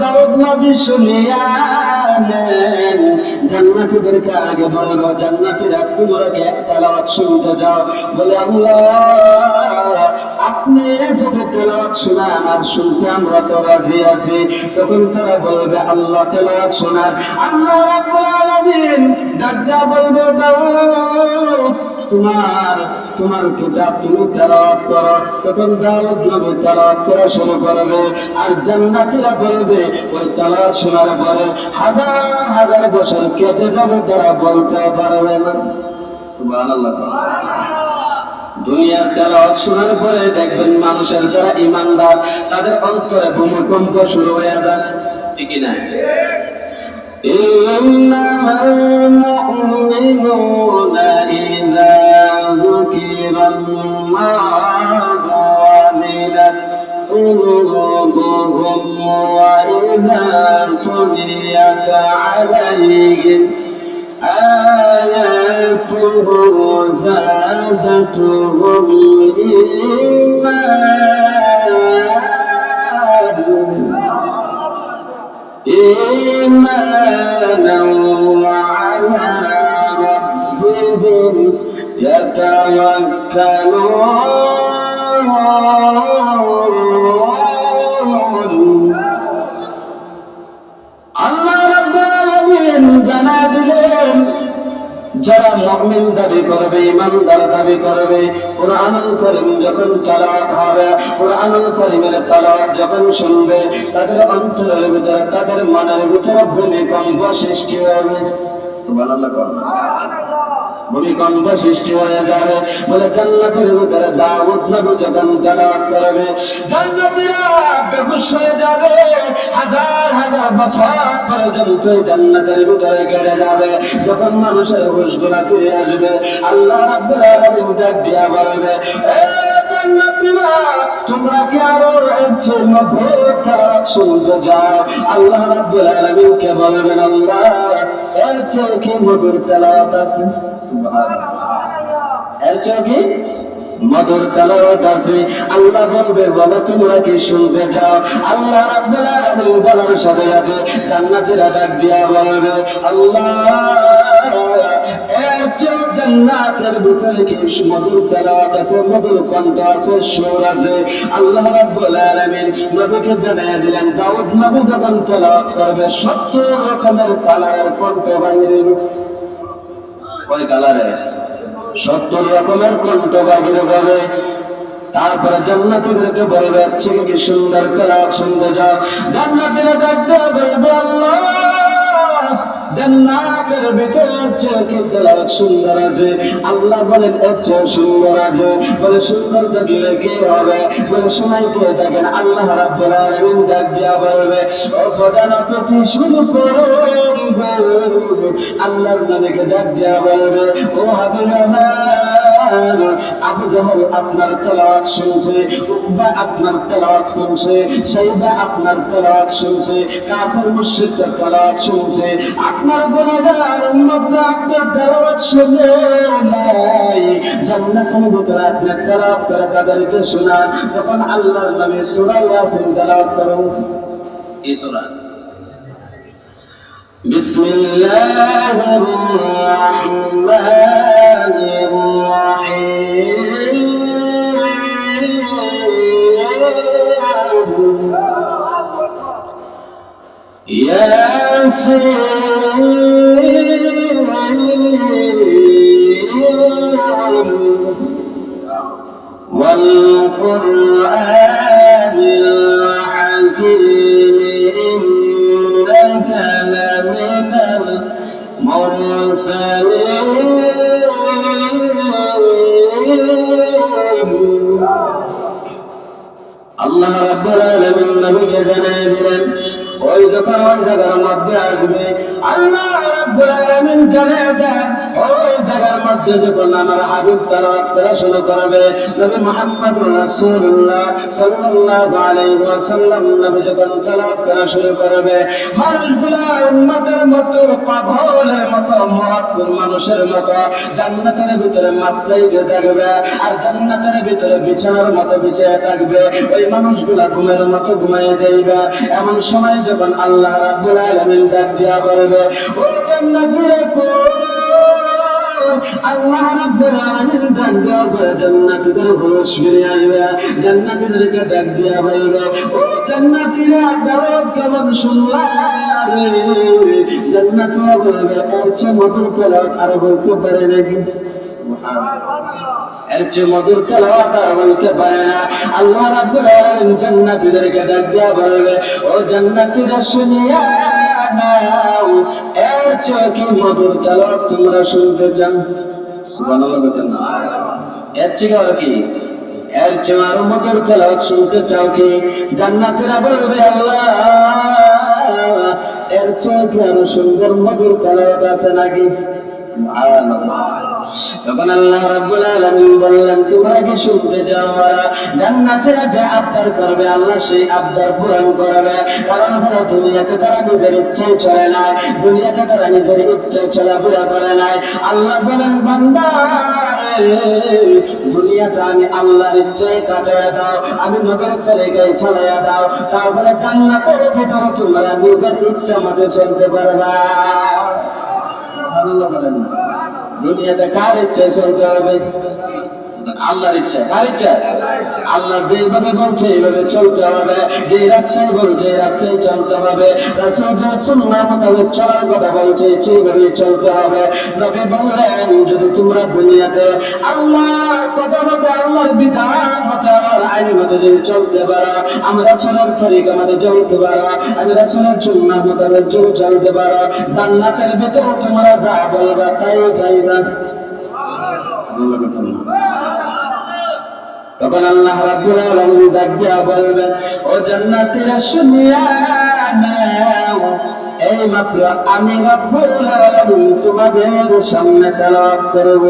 দাউদ নবী শুনিয়া নেন, জান্নাতীদেরকে আগে বলবো, জান্নাতীরা তোমরা কি এক তেলাওয়াত শুনতে চাও? বলে আল্লাহ আপনি যদি তেলাওয়াত শোনান আর শুনতে আমরা তো রাজি আছি। তখন তারা বলবে আল্লাহ তেলাওয়াত শোনান। আল্লাহ রাব্বুল আলামিন ডাক দেয়া বলবে, দাউদ তোমার কিতাব তুমি তেলাওয়াত করো। তখন দাউদ নবী তেলাওয়াত করা শুরু করবে, আর জান্নাতীরা বলবে ওই তেলাওয়াত শোনার পরে হাজার হাজার বছর কেটে যাবে, তারা বলতে পারবে না। সুবহানাল্লাহ। দুনিয়ার তেলাওয়াত শোনার পরে দেখবেন মানুষের যারা ঈমানদার তাদের অন্তরে ভূমিকম্প শুরু হয়ে যায়, ঠিক না? ইন্নামাল মুমিনুনা ইযা যুকিরাল্লাহু ওয়াজিলাত قلوبهم وإذا تليت عليهم آياته زادتهم إيمانا وعلى ربهم يتوكلون আল্লাহ রাব্বুল আলামিন জানা দিলেন যারা মুমিন দাবি করবে, ঈমানদার দাবি করবে, কুরআনুল কারীম যখন তেলাওয়াত হবে, কুরআনুল কারীমের তেলাওয়াত যখন শুনবে, তাদের অন্তরের ভিতরে, তাদের মনের ভিতরে ভূমিকম্প সৃষ্টি হবে। সুবহানাল্লাহ। ভূমিকম্প সৃষ্টি হয়ে যাবে। বলে জান্নাতের ভিতরে দাউদ নবী যখন তেলাওয়াত করবে, জান্নাতীরা বেহুশ হয়ে যাবে, হাজার হাজার বছর পর্যন্ত জান্নাতের ভিতরে কেটে যাবে। যখন মানুষের হুঁশগুলা ফিরে আসবে, আল্লাহ রাব্বুল আলামিন ডাক দিয়া বলবে, এ জান্নাতীরা, তোমরা কি আরো এর মধুর তেলাওয়াত শুনতে চাও? আল্লাহ রাব্বুল আলামিন কে বলবেন, আল্লাহ এর চেয়ে কি মধুর তেলাওয়াত আছে? এর চেয়ে কি মধুর তেলাওয়াত আছে? আল্লাহ বলবে, বলো তোমরা কি শুনতে চাও? আল্লাহ রাব্বুল আলামিন বলার সাথে সাথে জান্নাতীরা ডাক দিয়া বলবে, আল্লাহ এর চেয়ে জান্নাতের ভিতরে কি মধুর তেলাওয়াত আছে, মধুর কণ্ঠ আছে, সুর আছে? আল্লাহ রাব্বুল আলামিন নবীকে জানিয়ে দিলেন, দাউদ নবী যখন তেলাওয়াত করবে 70 রকমের কালারের কণ্ঠ বাইরে। কয় কালারে? 70 রকমের কণ্ঠ বাইরে বলে। তারপরে জান্নাতীদেরকে বলবে, আচ্ছা কি সুন্দর তেলাওয়াত শুনতে যাও। জান্নাতীরা ডাকবে, বলবে, আল্লাহ জান্নাতের ভিতরে কি তেলাওয়াত সুন্দর আছে? আল্লাহ বলেন, আচ্ছা সুন্দর আছে। বলে সুন্দর দেখলে কি হবে? বলে শোনাইতে থাকেন। আল্লাহ রাব্বুল আলামিন ডাক দিয়া বলবে, ও প্রধান অতিথি শুরু করুন। আল্লাহর নবীকে ডাক দিয়া বলবে, ও হাবিব আমার, আবু জাহেল আপনার তেলাওয়াত শুনছে, উকবা আপনার তেলাওয়াত শুনছে, সাইবা আপনার তেলাওয়াত শুনছে, কাফির মুশরিকদের তেলাওয়াত শুনছে, আপনার গুনাহগার উম্মতরা আপনার তেলাওয়াত শুনে নাই। জান্নাতের ভিতরে আপনার তেলাওয়াত করে তাদেরকে শোনান। তখন আল্লাহর নবী সূরা ইয়াসিন তেলাওয়াত করুন। কি সূরা? বিসমিল্লাহির রাহমানির রাহিম। ইয়াসিন ওয়াল কুরআনিল হাকীম ইন্নাকা লামিনাল মুরসালিন। আল্লাহ রাব্বুল আলামিন নবীকে জানিয়ে দিলেন, ওই যখন ওই জায়গার মধ্যে আসবে, আল্লাহ রাব্বুল আলামিন জানিয়ে দেন, ওই জায়গার মধ্যে যখন আমার হাবিব তেলাওয়াত করা শুরু করবে, নবী মুহাম্মদুর রাসূলুল্লাহ সাল্লাল্লাহু আলাইহি ওয়াসাল্লাম নবী যখন তেলাওয়াত করা শুরু করবে, মানুষগুলো উম্মতের মতো, পাগলের মতো, মহৎ মানুষের মতো জান্নাতের ভিতরে মাত্রাইতে থাকবে, আর জান্নাতের ভিতরে বিছানার মতো বিছিয়ে থাকবে। ওই মানুষগুলা ঘুমের মতো ঘুমিয়ে যাইবে। এমন সময় যখন আল্লাহ রাব্বুল আলামিন ডাক দিয়া বলবে, ও জান্নাতীরা কই? আল্লাহ রাব্বুল আলামিন ডাক দিয়া বলবে, জান্নাতীদের হুঁশ ফিরে আসবে। জান্নাতীদেরকে ডাক দিয়া বলবে, ও জান্নাতীরা দাওয়াত কেমন শুনলা রে? জান্নাতীরা বলবে, এর চেয়ে মধুর তেলাওয়াত আর বলতে পারে নাকি? এর চেয়ে মধুর তেলাওয়াত আর বলতে পারে না। আল্লাহ রাব্বুল আলামিন জান্নাতীদেরকে ডাক দিয়া বলবে, ও জান্নাতীরা শুনিয়া নাও, এর চেয়ে কি মধুর তেলাওয়াত তোমরা শুনতে চান? সুবহানাল্লাহ বলেন না? এর চেয়ে আর কি? এর চেয়ে আরো মধুর তেলাওয়াত শুনতে চাও কি? জান্নাতীরা বলবে, আল্লাহ এর চেয়ে কি আরো সুন্দর মধুর তেলাওয়াত আছে নাকি? তখন আল্লাহ রাব্বুল আলামিন বললেন, তোমরা কি শুনতে চাও? জান্নাতে যে আবদার করবে আল্লাহ সেই আবদার পূরণ করবে। কারণ হলো দুনিয়াতে তারা নিজের ইচ্ছায় চলে নাই, দুনিয়াতে তারা নিজের ইচ্ছায় চলাফেরা করে নাই। আল্লাহ বলেন, বান্দা দুনিয়াটা আমি আল্লাহর ইচ্ছায় কাটিয়ে দাও, আমি নবীর তরিকায় চালাইয়া দাও, তারপরে জান্নাতের ভিতরে তোমরা নিজের ইচ্ছা মতো চলতে পারবা। আল্লাহ বলেন, দুনিয়াতে কার ইচ্ছায় চলতে হবে? আল্লাহর ইচ্ছা। কার ইচ্ছা? আল্লাহ যেভাবে বলছে এইভাবে চলতে হবে, যে রাস্তায় বলছে এই রাস্তায় চলতে হবে। রাসূল যে সুন্নাহ মোতাবেক চলার কথা বলছে সেইভাবে চলতে হবে। নবী বললেন, যদি তোমরা দুনিয়াতে আল্লাহর কথা মতো, আল্লাহর বিধান মতো, আল্লাহর আইন মতো যদি চলতে পারো, আমি রাসূলের তরিকা মতো চলতে পারো, আমি রাসূলের সুন্নাহ মোতাবেক যদি চলতে পারো, জান্নাতের ভিতরে তোমরা যা বলবা তাই চাইবা। তখন আল্লাহ রাব্বুল আলামিন ডাক দিয়া বলবেন, ও জান্নাতীরা শুনিয়া নাও, এই মাত্র আমি রাব্বুল আলামিন তোমাদের সামনে তেলাওয়াত করব।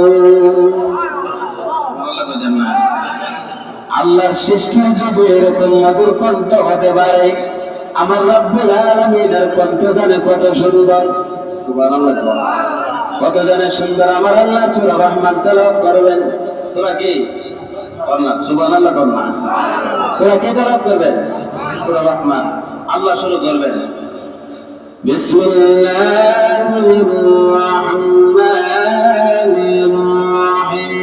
আল্লাহর সৃষ্টির যদি এরকম মধুর কণ্ঠ হতে পারে, আমার রাব্বুল আলামিনের কণ্ঠ জানে কত সুন্দর। সুবহানাল্লাহ, কত জানে সুন্দর। আমার আল্লাহ সূরা রহমান তেলাওয়াত করবেন। সূরা কি? সুবহানাল্লাহ করবেন। সূরা কি তেলাওয়াত করবেন? সূরা রহমান। আল্লাহ শুরু করবেন, বিসমিল্লাহির রাহমানির রাহিম।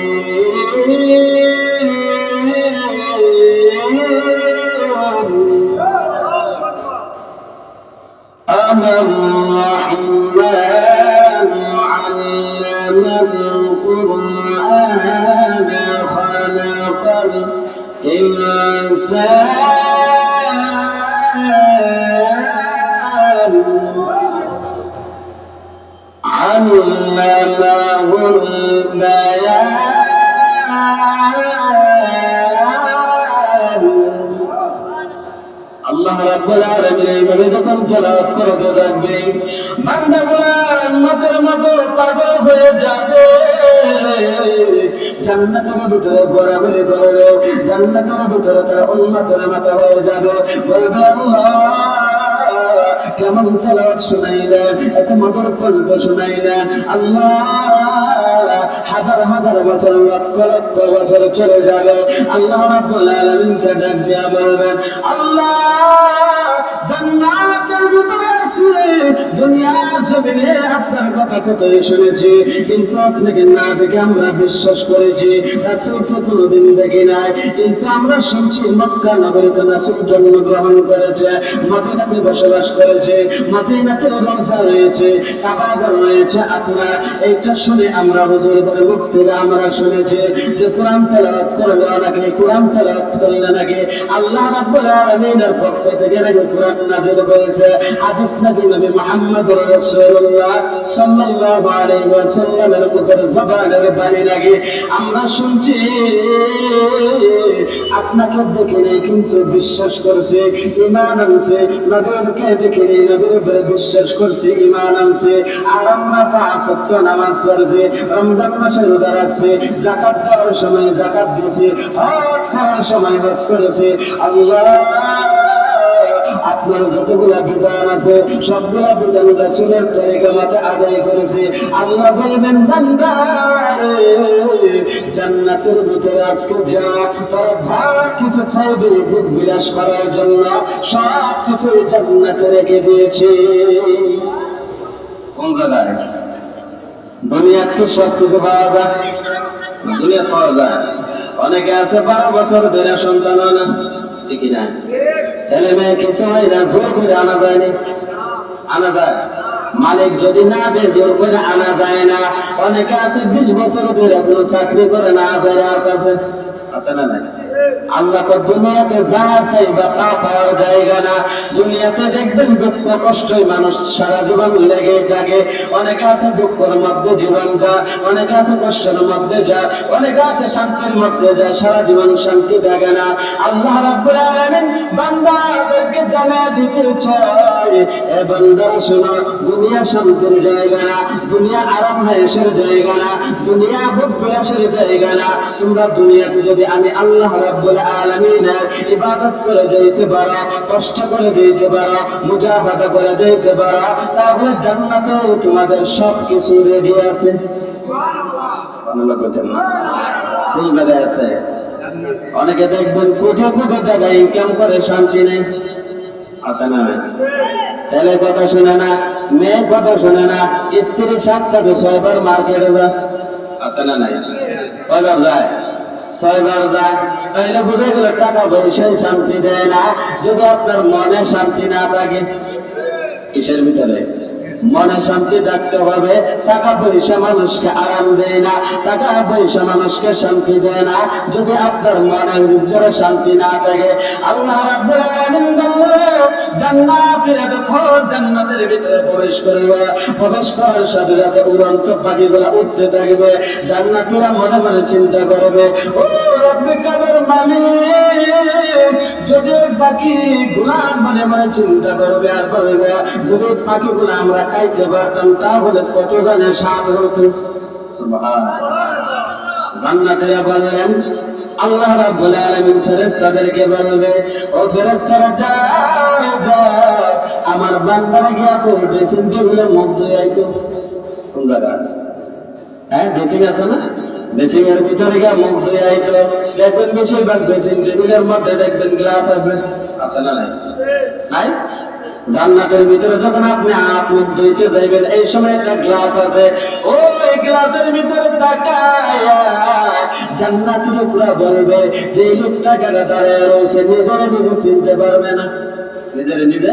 আমার রাহমান আল্লামাল কুরআন খালাকাল ইনসান আল্লামাহুল বায়ান। আল্লাহ রাব্বুল আলামিন এইভাবে যখন তেলাওয়াত করতে থাকবে, বান্দাগণ মতের মতো পাগল হয়ে যাবে। জান্নাতের ভিতরে ঘোরাঘুরি করবে, জান্নাতের ভিতরে তারা উন্মাদের মাথা হয়ে যাবে, বলবে, আল্লাহ কেমন তেলাওয়াত শুনাইলেন, এত মধুর কণ্ঠ শুনাইলেন। আল্লাহ হাজার হাজার বছর, লক্ষ লক্ষ বছর চলে যাবে। আল্লাহ রাব্বুল আলামিনকে ডাক দিয়া বলবেন, আল্লাহ জান্নাতের ভিতরে আসলে দুনিয়ার জমিনে আপনার কথা কতই শুনেছি, কিন্তু আপনাকে না দেখে আমরা বিশ্বাস করেছি। রাসূলকে কোনোদিন দেখি নাই, কিন্তু আমরা শুনছি মক্কা নগরীতে রাসূল জন্মগ্রহণ করেছে, মদিনাতে বসবাস করেছে, মদিনাতে রওজা রয়েছে, কাবা ঘর রয়েছে আপনার। এইটা শুনে আমরা হুজুরদের মুখ থেকে আমরা শুনেছি যে কোরআন তেলাওয়াত করলে নাকি, কোরআন তেলাওয়াত করলে নাকি আল্লাহ রাব্বুল আলামিনের পক্ষ থেকে নাকি কোরআন নাযিল হয়েছে। হাদিস নাকি নবী মুহাম্মদুর রাসূলুল্লাহ সাল্লাল্লাহু আলাইহি ওয়াসাল্লামের মুখের জবানের বাণী নাকি আমরা শুনছি। আপনাকে দেখে নেই কিন্তু বিশ্বাস করছে, ঈমান আনছে। নবীকে দেখে নেই, নবীর উপরে বিশ্বাস করছে, ঈমান আনছে। আর আমরা পাঁচ ওয়াক্ত নামাজ পড়ছি, রমজান মাসে রোজা রাখছি, যাকাত দেওয়ার সময় যাকাত দিয়েছি, হজ করার সময় হজ করেছি। আল্লাহ আপনার যতগুলা বিধান আছে সবগুলা বিধান রাসূলের তরিকা মতে আদায় করেছে। আল্লাহ বলবেন, বান্দা জান্নাতের ভিতরে আজকে যা তোরা যা কিছু চাইবে ভোগ বিলাস করার জন্য সব কিছু জান্নাতে রেখে দিয়েছে। কোন জায়গায়? দুনিয়াতে সব কিছু পাওয়া যায়, দুনিয়া পাওয়া যায়। অনেকে আছে 12 বছর ধরে সন্তান হয় না, ঠিক না? ছেলে মেয়ে কিছু হয় না, জোর করে আনা যায়নি, আনা যায়। মালিক যদি না দেয় জোর করে আনা যায় না। অনেকে আছে 20 বছর ধরে কোনো চাকরি করে না, আছে আছে না নাই? আল্লাহ তো দুনিয়াতে যা চাইবা তা পাওয়ার জায়গা না। দুনিয়াতে দেখবেন দুঃখ কষ্টই মানুষ সারা জীবন লেগে থাকে। অনেকে আছে দুঃখের মধ্যে জীবন যা, অনেকে আছে কষ্টের মধ্যে যা, অনেকে আছে শান্তির মধ্যে যা, সারা জীবন শান্তি থাকে না। আল্লাহ রাব্বুল আলামিন বান্দাদেরকে জানিয়ে দিতে চায়, এ বান্দারা শোনো, দুনিয়া শান্তির জায়গা না, দুনিয়া আরাম হায়েসের জায়গা না, দুনিয়া ভোগ বিলাসের জায়গা না। তোমরা দুনিয়াতে যদি আমি আল্লাহ রাব্বুল আলামিনের ইবাদত করে যাইতে পারো, কষ্ট করে যাইতে পারো, মুজাহাদা করে যাইতে পারো, তাহলে জান্নাতে তোমাদের সবকিছু রেডি আছে। সুবহানাল্লাহ বলতেন না? কোন জায়গায় আছে? অনেকে দেখবেন কোটি কোটি টাকা ইনকাম করে, শান্তি নেই। আছে না? ছেলে কথা শুনে না, মেয়ে কথা শুনে না, স্ত্রী 7বার মার্কেটে যায়। আছে না নাই? কয়বার যায়? 6বার যায়। তাইলে বুঝে গেল টাকা পয়সায় শান্তি দেয় না। যদি আপনার মনে শান্তি না থাকে, কিসের ভিতরে? মনে শান্তি থাকতে হবে। টাকা পয়সা মানুষকে আরাম দেয় না, টাকা পয়সা মানুষকে শান্তি দেয় না। যদি আপনার মনের ভিতরে শান্তি না থাকে, আল্লাহ রাব্বুল আলামিন বললেন জান্নাতের দেখো, জান্নাতের ভিতরে প্রবেশ করবে, প্রবেশ করার সাথে সাথে উড়ন্ত পাখিগুলো উঠতে থাকবে। জান্নাতীরা মনে মনে চিন্তা করবে, ও রব্বে কাদের মালিক, যদি পাখি গুলা মনে মনে চিন্তা করবে আর বলবে, যদি পাখিগুলো আমরা খাইতে পারতাম তাহলে কত ধরনের স্বাদ হতো। সুবহানাল্লাহ। জান্নাতীরা বললেন, আল্লাহ রাব্বুল আলামিন ফেরেশতাদেরকে বলবে, ও ফেরেশতারা যাও যাও, আমার বান্দারা গিয়া করে ড্রেসিং টেবিলের মধ্যে আইতো। কোন জায়গা? হ্যাঁ, ড্রেসিং আছে না? ড্রেসিং এর ভিতরে গিয়া মুখ ধুয়ে আইতো। দেখবেন বেশিরভাগ ড্রেসিং টেবিলের মধ্যে দেখবেন গ্লাস আছে। আছে না নাই? নাই? জান্নাতের ভিতরে যখন আপনি হাত মুখ ধুইতে যাইবেন, এই সময় একটা গ্লাস আছে, ওই গ্লাসের ভিতরে তাকায়া জান্নাতের লোকরা বলবে যে এই লোকটা কারা দাঁড়ায় রয়েছে, নিজেরে নিজে চিনতে পারবে না। নিজেরে নিজে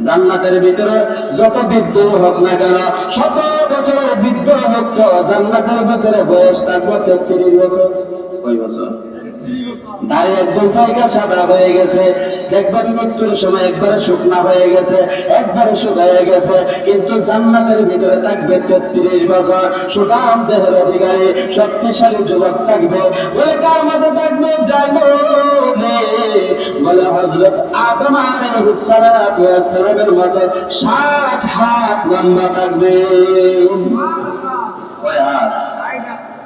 জান্নাতের ভিতরে যত বৃদ্ধ হোক না কেন, 100 বছরের বৃদ্ধ হোক, জান্নাতের ভিতরে বয়স থাকবে 33 বছর। কয় বছর? দাঁড়িয়ে একদম জায়গা সাদা হয়ে গেছে। দেখবেন মৃত্যুর সময় একবারে শুকনা হয়ে গেছে, একবারে শুকায় গেছে, কিন্তু জান্নাতের ভিতরে থাকবে 33 বছর। সুঠাম দেহের অধিকারী শক্তিশালী যুবক থাকবে। বলে কার মধ্যে থাকবে? জানো বলে হযরত আদম আলাইহিস সালাতু ওয়াস সালামের মতো 60 হাত লম্বা থাকবে। কয় হাত?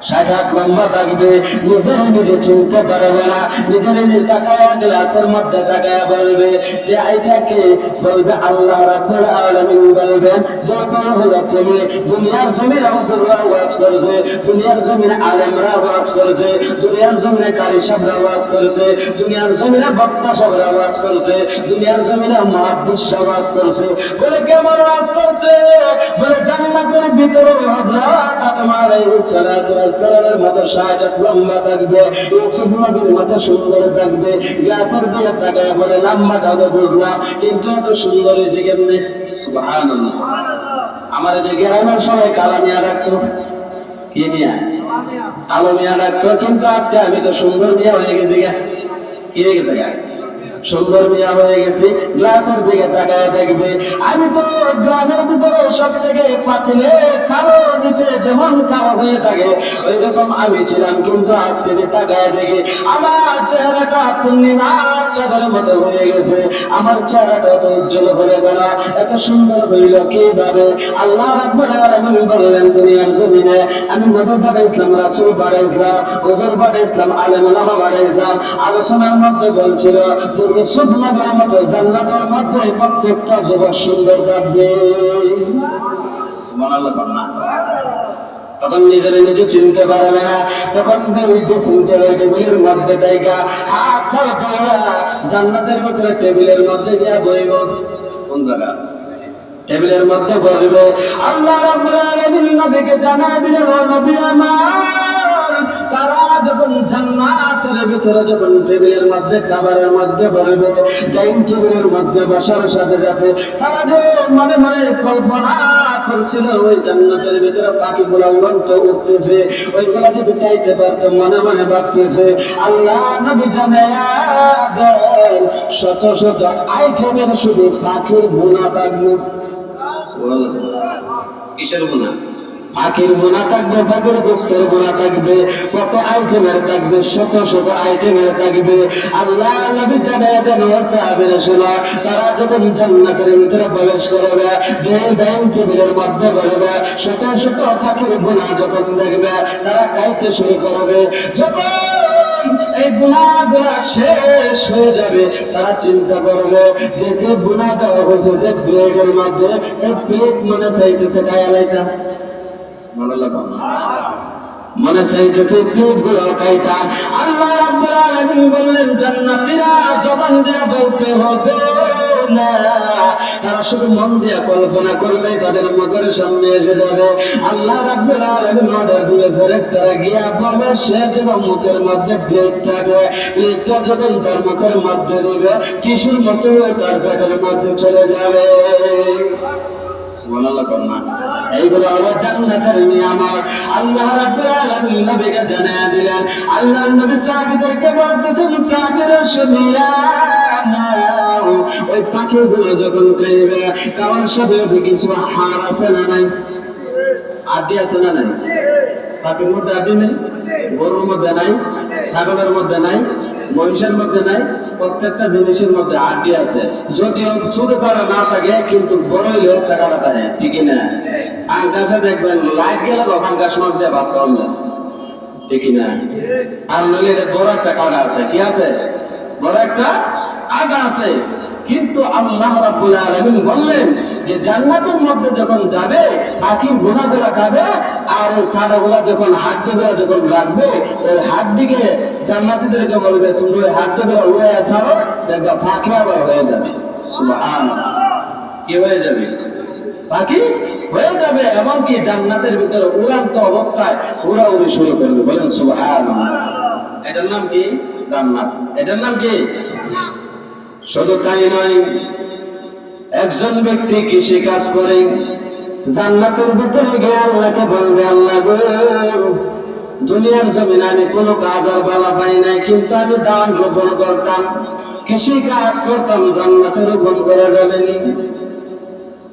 60 হাত লম্বা থাকবে। নিজের নিজে চিনতে পারবে না, নিজের নিজে তাকায়া গ্লাসের মধ্যে তাকায়া বলবে যে এইটাকে, বলবে আল্লাহ রাব্বুল আলামিন বলবেন যে তুমি হলো তুমি। দুনিয়ার জমিনে হুজুররা ওয়াজ করেছে, দুনিয়ার জমিনে আলেমরা ওয়াজ করেছে, দুনিয়ার জমিনে কারি সাহেবরা ওয়াজ করেছে, দুনিয়ার জমিনে বক্তা সাহেবরা ওয়াজ করেছে, দুনিয়ার জমিনে মুহাদ্দিসরা ওয়াজ করেছে। বলে কেমন ওয়াজ করছে? বলে জান্নাতের ভিতরে হযরত আদম আলাইহিস সালাতু ওয়াস সালামের মতো 60 হাত লম্বা থাকবে, ইউসুফ নবীর মতো সুন্দর থাকবে। গ্লাসের দিকে তাকায় বলে লম্বাটা তো বুঝলাম, কিন্তু এত সুন্দর হয়েছে কেমনে? সুবহানাল্লাহ। আমার দিকে আমার সবাই কালা মিয়া রাখতো। কি মিয়া? কালো মিয়া রাখতো, কিন্তু আজকে আমি তো সুন্দর মিয়া হয়ে গেছি। কি হয়ে গেছে? সুন্দর মিয়া হয়ে গেছি। গ্লাসের দিকে তাকায় দেখবে আমি তো গ্লাসের ভিতরে সবচেয়ে পাতিলের কালো নিচে যেমন কালো হয়ে থাকে ওই রকম আমি ছিলাম, কিন্তু আজকে তাকায় দেখি আমার চেহারাটা পূর্ণিমার চাঁদের মতো হয়ে গেছে। আমার চেহারাটা তো উজ্জ্বল হয়ে গেল, এত সুন্দর হইল কিভাবে? আল্লাহ রাব্বুল আলামিন বললেন দুনিয়ার জমিনে আমি নবী পাঠাইছিলাম, রাসূল পাঠাইছিলাম, হুজুর পাঠাইছিলাম, আলেম ওলামা পাঠাইছিলাম। আলোচনার মধ্যে বলছিল ইউসুফ নবীর মতো জান্নাতের মধ্যে প্রত্যেকটা যুবক সুন্দর থাকবে। সুবহানাল্লাহ। তখন নিজের নিজে চিনতে পারবে না, তখন চিনতে ওই টেবিলের মধ্যে দেখা হাত জান্নাতের ভিতরে টেবিলের মধ্যে গিয়া বইব। কোন জায়গা? টেবিলের মধ্যে বসবে। আল্লাহ রাব্বুল আলামিন নবীকে জানায় দিলেন, ও নবী আমার, তারা যখন জান্নাতের ভিতরে যখন টেবিলের মধ্যে খাবারের মধ্যে বসবে, ডাইনিং টেবিলের মধ্যে বসার সাথে সাথে তারা যে মনে মনে কল্পনা করছিল ওই জান্নাতের ভিতরে পাখিগুলো উড়ন্ত উঠতেছে, ওইগুলা যদি খাইতে পারতো মনে মনে ভাবতেছে। আল্লাহ নবী জানেন শত শত আইটেমের শুধু পাখির বোনা থাকবে। কিসের বোনা? পাখির বোনা থাকবে, পাখির গোস্তের বোনা থাকবে, কত আইটেমের থাকবে, শত শত আইটেমের থাকবে। আল্লাহ নবী জানেন ও সাহাবীরা শোনো, তারা যখন জান্নাতের ভিতরে প্রবেশ করবে, ডাইনিং টেবিলের মধ্যে বসবে, শত শত পাখির বোনা যখন দেখবে তারা খাইতে শুরু করবে। যখন এই গুনাহগুলা শেষ হয়ে যাবে তারা চিন্তা করবে যে যে গুনাহ দেওয়া হয়েছে যে প্লেটের মধ্যে, এই প্লেট মনে চাইতেছে গায়ালাইটা, মনে চাইতেছে প্লেট গুলো খাইতা। আল্লাহ রাব্বুল আলামিন বললেন জান্নাতীরা জবান দিয়ে বলতে হবে না, তারা শুধু মন দিয়ে কল্পনা করলে তাদের মুখের সামনে এসে যাবে। আল্লাহ রাব্বুল আলামিন অর্ডার দিলে ফেরেশতারা গিয়া বলবে সে যেন মুখের মধ্যে প্লেট থাকে, প্লেটটা যখন তার মুখের মধ্যে দিবে কিশোর মতো তার পেটের মধ্যে চলে যাবে। সুবহানাল্লাহ কন্যা, এইগুলো হলো জান্নাতের নিয়ামত। আল্লাহ রাব্বুল আলামিন নবীকে জানিয়ে দিলেন। আল্লাহর নবী সাহাবীদেরকে বলতেছেন সাহাবীরা শুনিয়া নাও, ওই পাখিগুলো যখন খাইবে খাওয়ার সাথে কিছু হাড় আছে না নাই? আড্ডি আছে না নাই? পাখির মধ্যে আড্ডি নেই? গরুর মধ্যে নাই? ছাগলের মধ্যে নাই? মহিষের মধ্যে নাই? প্রত্যেকটা জিনিসের মধ্যে আড্ডি আছে। যদিও শুরু করা না থাকে কিন্তু বড়ই হোক টাকাটা থাকে, ঠিক না? আঙ্গাসে দেখবেন লাইট গেলে আঙ্গাস মাছ দিয়ে ভাত খাওয়া যায়, ঠিক না? আর নইলে বড় একটা কাটা আছে, কি আছে? বড় একটা কাটা আছে। কিন্তু আল্লাহ রাব্বুল আলামিন বললেন যে জান্নাতের মধ্যে যখন যাবে পাখির গোনাগুলা খাবে, আর ওই কাঁটাগুলা যখন হাড্ডিগুলা যখন রাখবে ওই হাড্ডিকে জান্নাতীদেরকে বলবে তুমি ওই হাড্ডিগুলা উড়ে ছাড়ো, দেখবা পাখি আবার হয়ে যাবে। সুবহানাল্লাহ, কি হয়ে যাবে? পাখি হয়ে যাবে। এমনকি জান্নাতের ভিতরে উড়ান্ত অবস্থায় উড়াউড়ি শুরু করবে। বলেন সুবহানাল্লাহ। এটার নাম কি? জান্নাত। এটার নাম কি? শুধু তাই নয়, একজন ব্যক্তি কৃষি কাজ করে জান্নাতের ভিতরে গিয়ে আল্লাহকে বলবে আল্লাহ গো, দুনিয়ার জমিনে আমি কোনো কাজ আর বালা পাই নাই, কিন্তু আমি দান রোপণ করতাম, কৃষি কাজ করতাম, জান্নাতে রোপণ করে দেবেনি।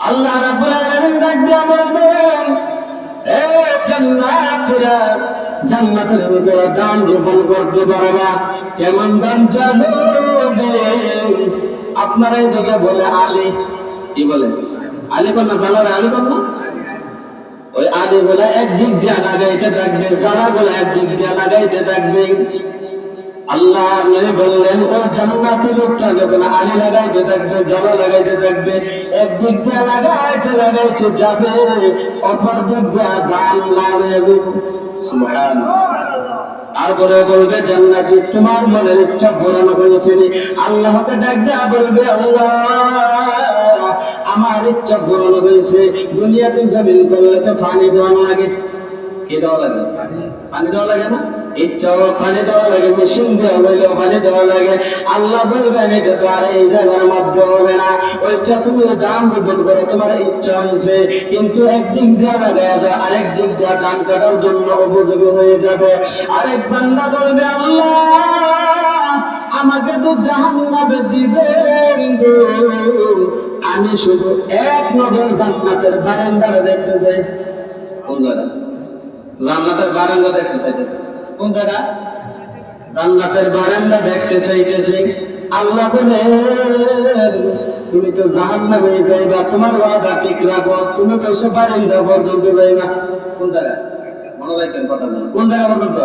আল্লাহ রাব্বুল আলামিন ডাক দিয়া বলবেন এ জান্নাতীরা, জান্নাতের ভিতরে দান রোপণ করতে পারবা, কেমন দান জানবে? আপনারা এদিকে বলে আলী, কি বলে? আলী কন্যা জালারে আলী কন্যা, ওই আলী বলে একদিক দিয়ে লাগাইতে থাকবে, জালা বলে একদিক দিয়ে লাগাইতে থাকবে। আল্লাহ নবী বললেন ও জান্নাতি লোকটা যখন আলী লাগাইতে থাকবে, জালা লাগাইতে থাকবে, একদিক দিয়ে লাগাইতে লাগাইতে যাবে, অপর দিক দিয়ে দান লাগাবে। সুবহানাল্লাহ। তারপরে বলবে জান্নাতি তোমার মনের ইচ্ছা পূরণ করেছি। আল্লাহকে ডাক দেয়া বলবে আল্লাহ আমার ইচ্ছা পূরণ হয়েছে। দুনিয়াতে জমিন করলে তো পানি দেওয়া লাগে, কি দেওয়া লাগে? পানি দেওয়া লাগে না? ইচ্ছাও পানি দেওয়া লাগে, মেশিন দেওয়া হইলেও পানি দেওয়া লাগে। আল্লাহ বলবেন এটা তো আর এই জায়গার মধ্যে হবে না, ওইটা তুমি দান রোপণ করে তোমার ইচ্ছা হয়েছে, কিন্তু একদিক দিয়ে লাগায় যায় আরেক দিক দিয়ে ধান কাটার জন্য উপযোগী হয়ে যাবে। আরেক বান্দা বলবে আল্লাহ আমাকে তো জাহান্নামে দিবেন গো, আমি শুধু এক নজর জান্নাতের বারান্দারে দেখতে চাই। কোন জায়গা? জান্নাতের বারান্দা দেখতে চাইতেছে। কোন জায়গা? জান্নাতের বারান্দা দেখতে চাইতেছি। আল্লাহ বলেন তুমি তো জাহান্নামে যাইবা, তোমার ওয়াদা ঠিক রাখো, তুমি তো সে বারান্দা পর্যন্ত যাইবা। কোন জায়গা? মনে রাখবেন কথা না। কোন জায়গা পর্যন্ত?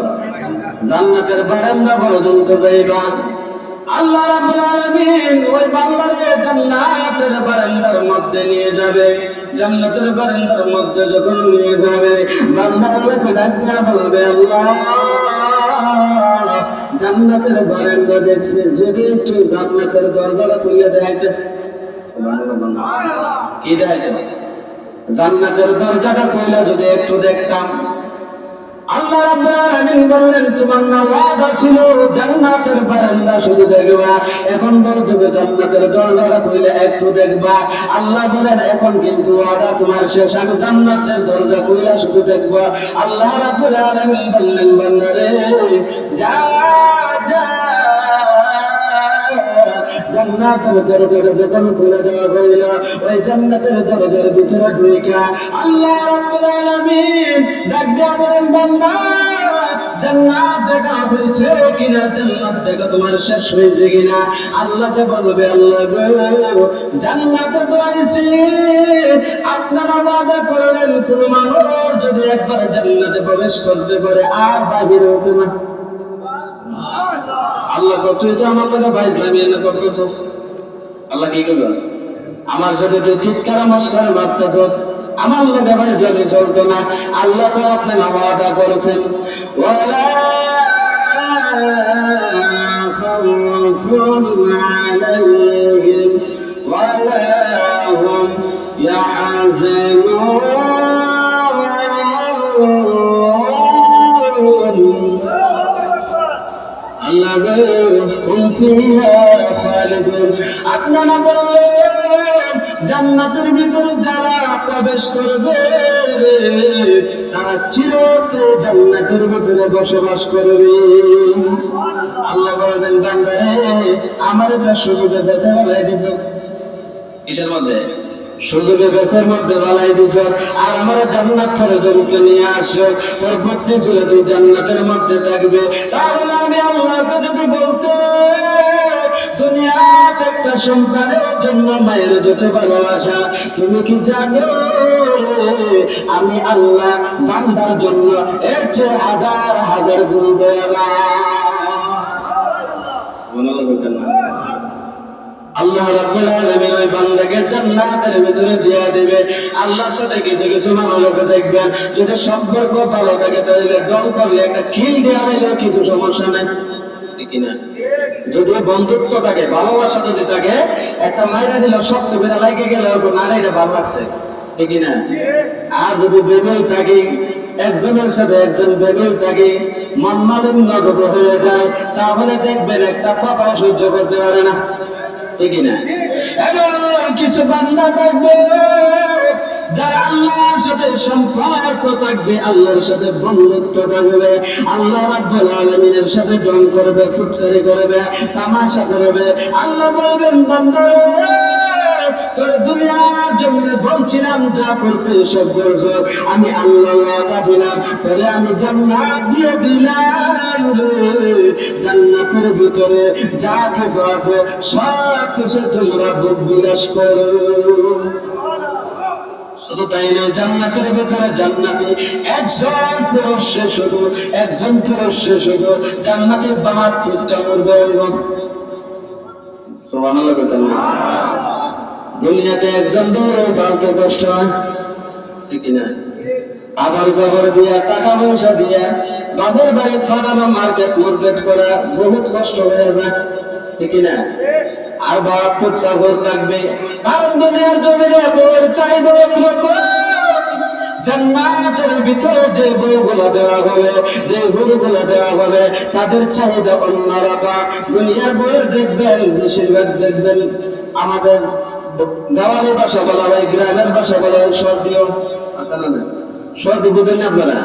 জান্নাতের বারান্দা পর্যন্ত যাইবা। আল্লাহ রাব্বুল আলামিন ওই বান্দাকে জান্নাতের বারান্দার মধ্যে নিয়ে যাবে। জান্নাতের বারান্দার মধ্যে যখন নিয়ে যাবে, বান্দা আল্লাহকে ডাক দিয়া বলবে আল্লাহ জান্নাতের বারান্দা দেখছে, যদি একটু জান্নাতের দরজাটা খুলে দেখাইতে। কি দেখাইতে? জান্নাতের দরজাটা খুলে যদি একটু দেখতাম। আল্লাহ রাব্বুল আলামিন বললেন তোমার না ওয়াদা ছিল জান্নাতের বারান্দা শুধু দেখবা, এখন বলতেছে জান্নাতের দরজা খুলে একটু দেখবা। আল্লাহ বলেন এখন কিন্তু ওয়াদা তোমার শেষ, আমি জান্নাতের দরজা খুলে শুধু দেখবা। আল্লাহ রাব্বুল আলামিন বললেন বান্দারে যা যা, জান্নাতের দরজা যখন খুলে দেওয়া হইল ওই জান্নাতের দরজার ভিতরে ঢুইকা আল্লাহ রাব্বুল আলামিন ডাক দিয়া বলেন বান্দা জান্নাত দেখা হইছে কিনা, জান্নাত দেখা তোমার শেষ হয়েছে কিনা। আল্লাহকে বলবে আল্লাহ গো জান্নাতে তো আইছি, আপনারা ওয়াদা করলেন কোন মানুষ যদি একবার জান্নাতে প্রবেশ করতে পারে আর বাহিরে হতে না। আল্লাহ তুই তো আমার লোকে বাইজলামি এনে করতেছস, আল্লাহ কি করবে আমার সাথে তুই চিৎকার মস্কার মারতেছ, আমার লোকে বাইজলামি চলতো না। আল্লাহ তো আপনার ওয়াদা করেছেন ওয়ালা খাউফুন আলাইহিম ওয়ালা হুম ইয়াহজানুন। আপনারা বললেন জান্নাতের ভিতরে যারা প্রবেশ করবে তারা চিরস্থায়ী জান্নাতের ভিতরে বসবাস করবে। আল্লাহ বলবেন বান্দারে আমার এটা সুযোগে বেছে বালাই দিছ, কিসের মধ্যে সুযোগে বেছের মধ্যে বালাই দিছ, আর আমার জান্নাত করে জড়িত নিয়ে আসো, তোর ভক্তি ছিল তুই জান্নাতের মধ্যে থাকবে। তাহলে আমি আল্লাহকে যদি বলতে দুনিয়াতে একটা সন্তানের জন্য মায়ের যত ভালোবাসা, তুমি কি জানো আমি আল্লাহ বান্দার জন্য এর চেয়ে হাজার হাজার গুণ দয়াবান। আল্লাহ রাব্বুল আলামিন ওই বান্দাকে জান্নাতের ভিতরে দিয়ে দিবে। আল্লাহর সাথে কিছু কিছু মানুষ আছে দেখবেন যদি সম্পর্ক ভালো থাকে তাহলে ডং করলে একটা কিল দেওয়া হইলেও কিছু সমস্যা নাই, ঠিক না? যদি বন্ধুত্ব থাকে ভালোবাসা যদি থাকে একটা মাইরা দিল শক্ত করে লাগে গেলে না এটা ভালো লাগছে, ঠিক না? আর যদি বেমেল থাকে একজনের সাথে একজন বেমেল থাকে মন মালিন্য যত হয়ে যায় তাহলে দেখবেন একটা কথা সহ্য করতে পারে না, ঠিক না? এমন কিছু বান্দা থাকবে যারা আল্লাহর সাথে সম্পর্ক থাকবে, আল্লাহর সাথে বন্ধুত্ব থাকবে, আল্লাহ রাব্বুল আলামিনের সাথে জং করবে, ফুটকারি করবে, তামাশা করবে। আল্লাহ বলবেন বান্দারে তোর দুনিয়ার জমিনে বলছিলাম যা করতে সব করছো, আমি আল্লাহ ওয়াদা দিলাম তোরে আমি জান্নাত দিয়ে দিলাম রে। জান্নাতের ভিতরে যা কিছু আছে সব কিছু তোমরা ভোগ বিলাস করো। শুধু তাই নয়, জান্নাতের ভিতরে জান্নাতে একজন পুরুষ শুধু একজন পুরুষ শুধু জান্নাতে 72টা মুরগি হইব। সুবহানাল্লাহ বলতেন না? দুনিয়াতে একজন দৌড়ে কাউকে কষ্ট হয়, ঠিক না? আবার জবর দিয়া টাকা পয়সা দিয়া বাবার বাড়ি ফাটানো মার্কেট মার্কেট করা বহুত কষ্ট হয়ে যায়, ঠিক না? আর 72টা ঘর থাকবে, কারণ দুনিয়ার জমিনে বউয়ের চাহিদা জান্নাতের ভিতরে যে বউগুলো দেওয়া হবে, যে হুরগুলো দেওয়া হবে তাদের চাহিদা অন্যরকম। দুনিয়ার বউয়ের দেখবেন বেশিরভাগ দেখবেন আমাদের গাঁওয়ালি ভাষা বলা হয়, গ্রামের ভাষা বলা হয় সর্দিও আছে না? সর্দি বুঝেন না আপনারা?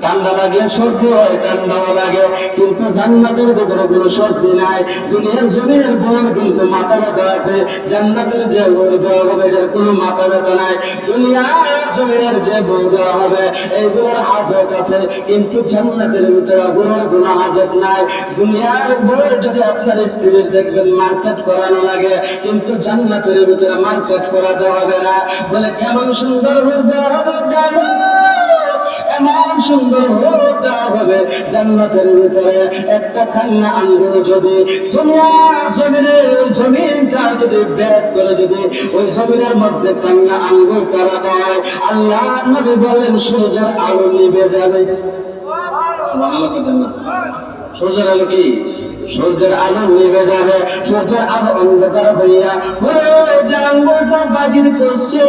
ঠান্ডা লাগলে সর্দি হয়, ঠান্ডাও লাগে, কিন্তু জান্নাতের ভিতরে কোনো সর্দি নাই। দুনিয়ার জমিনের বউর কিন্তু মাথা ব্যথা আছে, জান্নাতের যে বউ দেওয়া হবে এটার কোনো মাথা ব্যথা নাই। দুনিয়ার জমিনের যে বউ দেওয়া হবে এইগুলোর হাজত আছে, কিন্তু জান্নাতের ভিতরে গুলোর কোনো হাজত নাই। দুনিয়ার বউ যদি আপনার স্ত্রীর দেখবেন মার্কেট করানো লাগে, কিন্তু জান্নাতের ভিতরে মার্কেট করাতে হবে না। বলে কেমন সুন্দর বউ দেওয়া হবে জানো, এমন সুন্দর হতে হবে জান্নাতের ভিতরে একটা কান্না আঙ্গুর যদি দুনিয়ার জমিনে ওই জমিনটা যদি বেদ করে যদি ওই জমিনের মধ্যে কান্না আঙ্গুর করা হয়, আল্লাহ নবী বলেন সূর্যের আলো নিভে যাবে। সূর্যের আলো কি? সূর্যের আলো নিভে যাবে, সূর্যের আলো অন্ধকার হইয়া ওই যে আঙ্গুলটা বাগির করছে,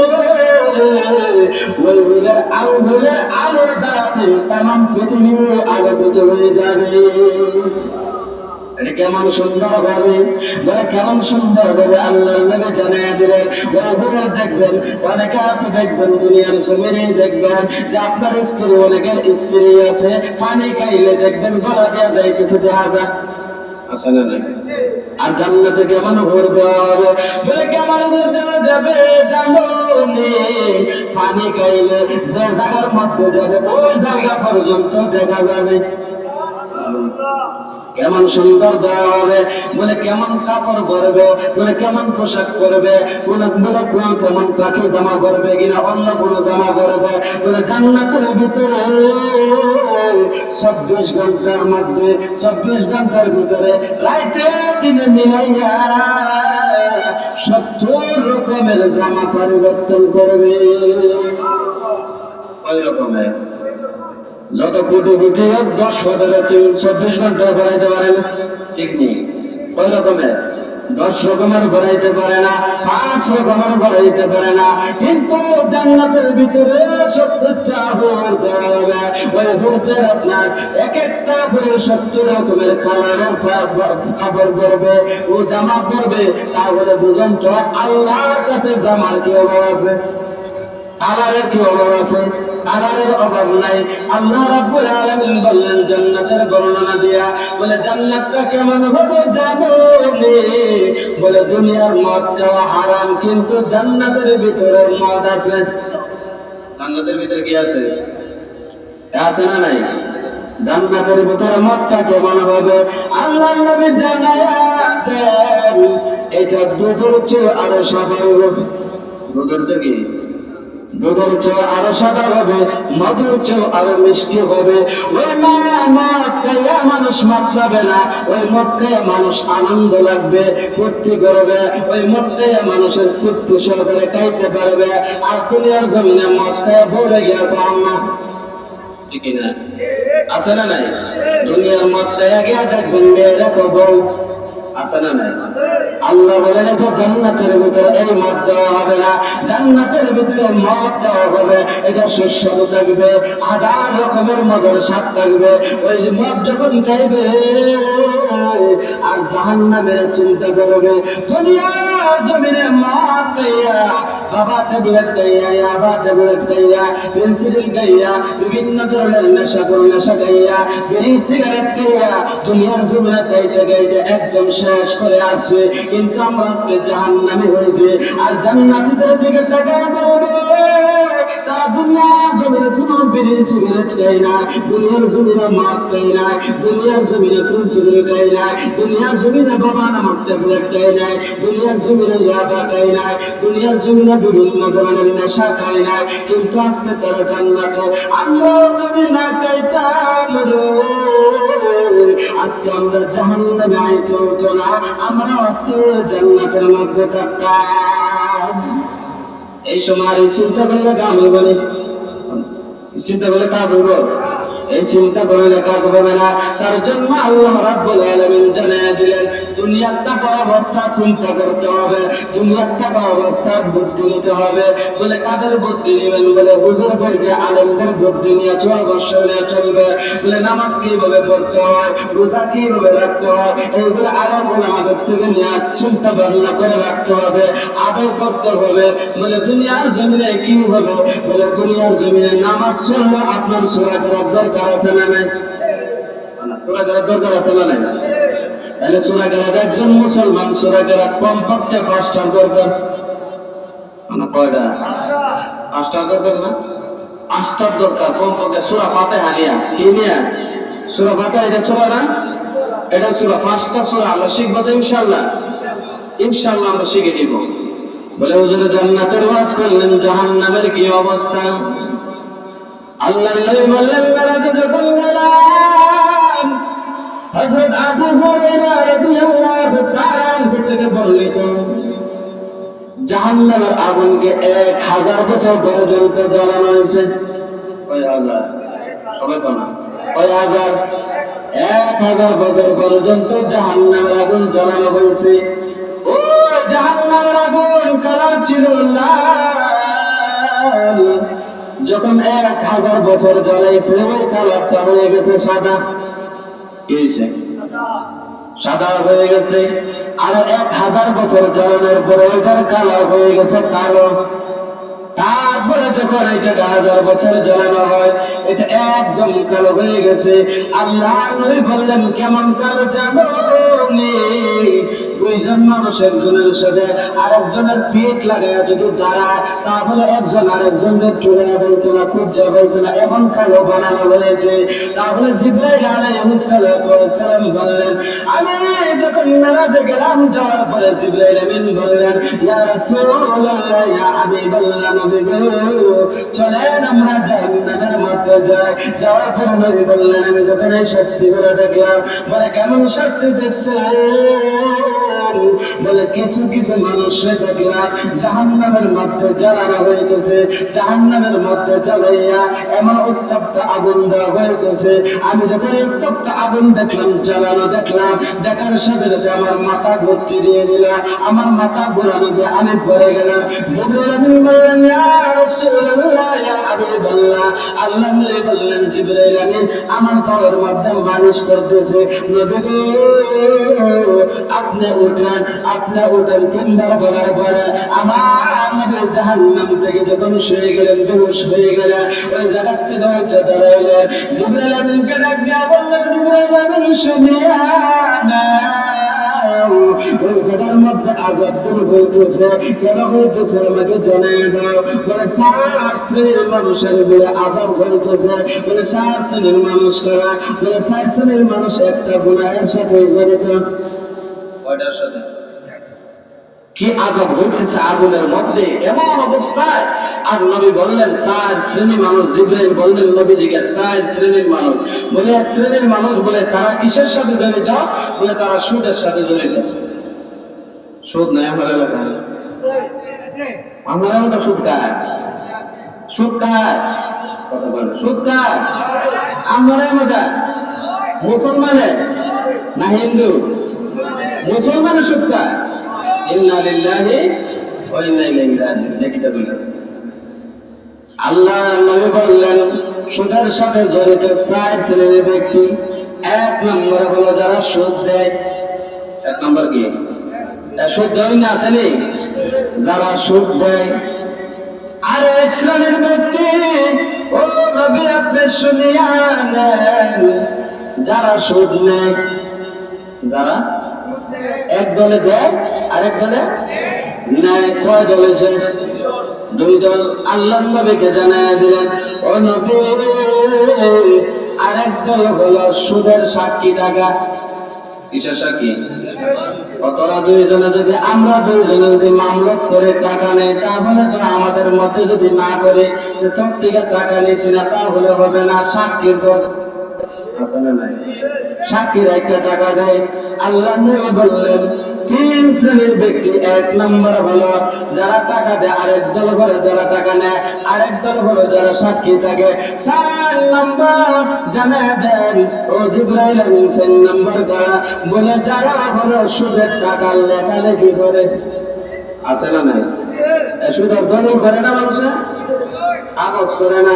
ওই আঙ্গুলের আলোর দ্বারাতে তামাম পৃথিবী আলোকিত হয়ে যাবে। এটা কেমন সুন্দর ভাবে, বলে কেমন সুন্দর ভাবে আল্লাহর নবী জানিয়ে দিলেন। ওগুলো দেখবেন, অনেকে আছে দেখবেন দুনিয়ার জমিনে দেখবেন যে আপনার স্ত্রী, অনেকের স্ত্রী আছে পানি খাইলে দেখবেন গলা দেওয়া যাইতেছে, দেখা যায় আছে না নাই? আর জান্নাতে কেমন ভোর দেওয়া হবে, বলে কেমন ভোর দেওয়া যাবে জানো নি? পানি খাইলে যে জায়গার মধ্যে যাবে ওই জায়গা পর্যন্ত দেখা যাবে। কেমন সুন্দর দেওয়া হবে, বলে কেমন কাপড় পরবে, বলে কেমন পোশাক পরবে, বলে কেমন কাঠি জামা পরবে কিনা অন্য কোনো জামা পরবে, বলে জান্নাতের ভিতরে 24 ঘন্টার মধ্যে 24 ঘন্টার ভিতরে রাইতে দিনে মিলাইয়া 70 রকমের জামা পরিবর্তন করবে। ওই রকমের যত কোটি কোটি 10-15-24 ঘন্টা বাড়াইতে পারে না, ঠিক নেই। ওই রকমের 10 রকমের বাড়াইতে পারে না, 5 রকমের বাড়াইতে পারে না, কিন্তু জান্নাতের ভিতরে 70টা ভোর দেওয়া হবে। ওই ভোরতে আপনার এক একটা করে 70 রকমের কালারের কাপড় পরবে ও জামা পরবে। তাহলে বুঝুন তো আল্লাহর কাছে জামার কি অভাব আছে? কালারের কি অভাব আছে? কালারের অভাব নাই। আল্লাহ রাব্বুল আলামিন বললেন জান্নাতের বর্ণনা দিয়া, বলে জান্নাতটা কেমন হবে জানো নি? বলে দুনিয়ার মদ খাওয়া হারাম, কিন্তু জান্নাতের ভিতরে মদ আছে। জান্নাতের ভিতরে কি আছে? আছে না নাই? জান্নাতের ভিতরে মদটা কেমন হবে আল্লাহর নবী জানায়া দেন, এটা দুধের চেয়ে আরো সাদা হবে। দুধের চেয়ে কি? দুধের চেয়ে আরো সাদা হবে, মধুর চেয়ে আরো মিষ্টি হবে। ওই মদ খাইয়া মানুষ মদ খাবে না, ওই মদ খাইয়া মানুষ আনন্দ লাগবে, ফুর্তি করবে, ওই মদ খাইয়া মানুষের তৃপ্তি সহকারে খাইতে পারবে। আর দুনিয়ার জমিনে মদ খাইয়া ভরে গিয়া পাম না, ঠিক না? আছে না নাই? দুনিয়ার মদ খাইয়া গিয়া দেখবেন মেয়েরা তো বউ আছে না নাই? আল্লাহ বলেন এটা জান্নাতের ভিতরে এই মদ দেওয়া হবে না, জান্নাতের ভিতরে মদ দেওয়া হবে, এটা সুস্বাদু থাকবে, 1000 রকমের মজার স্বাদ থাকবে। ওই মদ যখন খাইবে আর জাহান্নামের চিন্তা করবে, দুনিয়ার জমিনে মদ খাইয়া, বাবা ট্যাবলেট খাইয়া, ইয়াবা ট্যাবলেট খাইয়া, পেন্সিল খাইয়া, বিভিন্ন ধরনের নেশা খাইয়া, বিড়ি সিগারেট খাইয়া দুনিয়ার জমিনে খাইতে খাইতে একদম শেষ করে আসছে। কিন্তু আমরা আজকে জাহান্নামী হয়েছে। আর জান্নাতীদের দিকে তাকায় বলবে তারা দুনিয়ার জমিনে কোনো বিড়ি সিগারেট খায় না, দুনিয়ার জমিনে মদ খায় না, দুনিয়ার জমিনে পেন্সিল খায় না, দুনিয়ার জমিনে বাবা নামক ট্যাবলেট খায় না, দুনিয়ার জমিনে ইয়াবা খায় না, দুনিয়ার জমিনে বিভিন্ন ধরনের নেশা খায় না। কিন্তু আজকে তারা জান্নাতে। আমরা যদি না খাইতাম আজকে আমরা জাহান্নামে আইতে হতো না, আমরা আজকে জান্নাতের মধ্যে থাকতাম। এই সময় এই চিন্তা করলে আমি বলি, চিন্তা করলে কাজ হইব? এই চিন্তা করলে কাজ হবে না। তার জন্য আল্লাহ রাব্বুল আলামিন জানিয়ে দিলেন দুনিয়ার টাকা অবস্থা চিন্তা করতে হবে, দুনিয়ার টাকা অবস্থা বুদ্ধি নিতে হবে। বলে কাদের বুদ্ধি নেবেন? বলে হুজুরদের যে আলেমদের বুদ্ধি নিয়ে চলবে। বলে নামাজ কিভাবে পড়তে হয়, রোজা কিভাবে রাখতে হয়, এইগুলো আলেম ওলামাদের থেকে নিয়ে চিন্তা ভাবনা করে রাখতে হবে, আদর করতে হবে। বলে দুনিয়ার জমিনে কি হবে? বলে দুনিয়ার জমিনে নামাজ পড়লে আপনার সূরা করার দরকার আছে না নাই? সূরা করার দরকার আছে না নাই? তাহলে সূরা করার একজন মুসলমান সূরা করার কমপক্ষে 5টা দরকার। মানে কয়টা? 5টা দরকার না? 5টা দরকার কমপক্ষে। সূরা ফাতিহা নিয়া কি নিয়া? সূরা ফাতিহা এটা সূরা না? এটা সূরা। 5টা সূরা আমরা শিখবো তো ইনশাআল্লাহ। ইনশাআল্লাহ আমরা শিখে নিব। বলে হুজুর জান্নাতের ওয়াজ করলেন, জাহান্নামের কি অবস্থা? আল্লাহর নবী বললেন মেরাজে যখন গেলাম, হযরত আবু হুরায়রা রাদিয়াল্লাহু তাআলা থেকে বর্ণিত জাহান্নামের আগুনকে 1000 বছর পর্যন্ত জ্বালানো হয়েছে। কয় হাজার? সবাই তো না, কয় হাজার? 1000 বছর পর্যন্ত জাহান্নামের আগুন জ্বালানো হয়েছে। ও জাহান্নামের আগুন কালার ছিল লাল, যখন 1000 বছর জ্বলাইছে ওই কালারটা হয়ে গেছে সাদা। কি হয়েছে? সাদা হয়ে গেছে। আর 1000 বছর জ্বালানোর পরে ওইটার কালার হয়ে গেছে কালো। তারপরে যখন এটা 1000 বছর জ্বালানো হয় এটা একদম কালো হয়ে গেছে। আল্লাহ নবী বললেন কেমন কালো জানো? দুইজন মানুষ একজনের সাথে আরেকজনের পিঠ লাগায় যদি দাঁড়ায় তাহলে একজন আরেকজনের চুড়ে বলতো না, কুজ্জা বলতো না, এমন কালো বানানো হয়েছে। তাহলে জিবরাইল আলাইহিস সালাম বললেন, আমি যখন মেরাজে গেলাম, যাওয়ার পরে জিবরাইল আমিন বললেন, ইয়া রাসূলুল্লাহ, ইয়া হাবিবাল্লাহ, নবী গো চলেন আমরা জাহান্নামের মধ্যে যাই। যাওয়ার পরে নবী বললেন, আমি যখন এই শাস্তিগুলো দেখলাম, বলে কেমন শাস্তি দেখছেন? বলে কিছু কিছু মানুষকে দেখলাম জাহান্নামের মধ্যে জ্বালানো হইতেছে, জাহান্নামের মধ্যে জ্বালাইয়া এমন উত্তপ্ত আগুন দেওয়া হইতেছে। আমি যখন উত্তপ্ত আগুন দেখলাম, জ্বালানো দেখলাম, দেখার সাথে সাথে আমার মাথা ভর্তি দিয়ে দিলাম, আমার মাথা ঘুরানো দিয়ে আমি পড়ে গেলাম। জিবরাইল আমিন বললেন, ইয়া রাসূলুল্লাহ, ইয়া হাবিবাল্লাহ, আল্লাহ নবী বললেন, জিবরাইল আমিন আমার পায়ের মধ্যে মালিশ করতেছে। নবী গো আপনি উঠেন, আপনি উঠেন। তিনবার বলার পরে আমার নবী জাহান্নাম থেকে যখন শুয়ে গেলেন, বেহুশ হয়ে গেলেন, ওই জায়গা থেকে উঠে দাঁড়াইলেন। জিবরাইল আমিনকে ডাক দিয়া বললেন, জিবরাইল আমিন শুনিয়া নাও, ওই জায়গার মধ্যে আযাব দূর হইতেছে। কেন হইতেছে আমাকে জানিয়ে দাও। বলে 4 শ্রেণীর মানুষের বলে আযাব হইতেছে। বলে 4 শ্রেণীর মানুষ কারা? বলে 4 শ্রেণীর মানুষ একটা গুনাহের সাথে জড়িত। কয়টার সাথে? কি আযাব হইতেছে আগুনের মধ্যে এমন অবস্থায়। আর নবী বললেন 4 শ্রেণীর মানুষ। জিবরাইল বললেন নবীজিকে 4 শ্রেণীর মানুষ। বলে 1 শ্রেণীর মানুষ বলে তারা কিসের সাথে জড়িত? বলে তারা সুদের সাথে জড়িত। সুদ নাই আমার এলাকায়, আমার এলাকা সুদ খায়, সুদ খায়, কথা বলে সুদ খায় আমার এলাকায়। মুসলমানে না হিন্দু? মুসলমানে সুদ খায়। ইন্না লিল্লাহি ওয়া ইন্না ইলাইহি রাজিউন। দেখিতে বলেন আল্লাহ নবী বললেন সুদের সাথে জড়িত 4 শ্রেণীর ব্যক্তি। 1 নম্বর হলো যারা সুদ দেয়। 1 নম্বর কি? সুদ দেয় না, আসেনি? যারা সুদ দেয়। আর 1 শ্রেণীর ব্যক্তি, ও নবী আপনি শুনিয়া নেন, যারা সুদ নেয়। যারা এক দলে দেয় আরেক দলে নেয়। কয় দল হয়েছে? 2 দল। আল্লাহ নবীকে জানায় দিলেন, ও নবী আরেক দল হলো সুদের সাক্ষী থাকা। কিসের সাক্ষী? তোরা 2 জনে যদি, আমরা 2 জনে যদি মামলা করে টাকা নেই, তাহলে তো আমাদের মধ্যে যদি না করে তোর থেকে টাকা নিয়েছি না, তাহলে হবে না। সাক্ষীর সাক্ষীর একটা টাকা দেয়। আল্লাহ নবী বললেন 3 শ্রেণীর ব্যক্তি। 1 নম্বর হলো যারা টাকা দেয়, আরেক দল হলো যারা টাকা নেয়, আরেক দল হলো যারা সাক্ষী থাকে। 4 নম্বর জানায় দেন ও জিবরাইল আমিন 4 নম্বর যারা বলে যারা হলো সুদের টাকা লেখালেখি করে। আছে না নাই? সুদের দলিল করে না মানুষে? কাগজ করে না?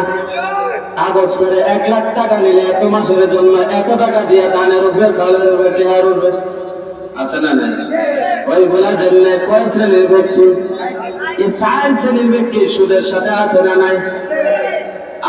কাগজ করে 1 লাখ টাকা নিলে এত মাসের জন্য এত টাকা দিয়ে ধানের উপরে, চালের উপরে, টিহার উপরে। আছে না নাই? ওই বলার জন্য কয় শ্রেণীর ব্যক্তি? এই 4 শ্রেণীর ব্যক্তি সুদের সাথে আছে না নাই?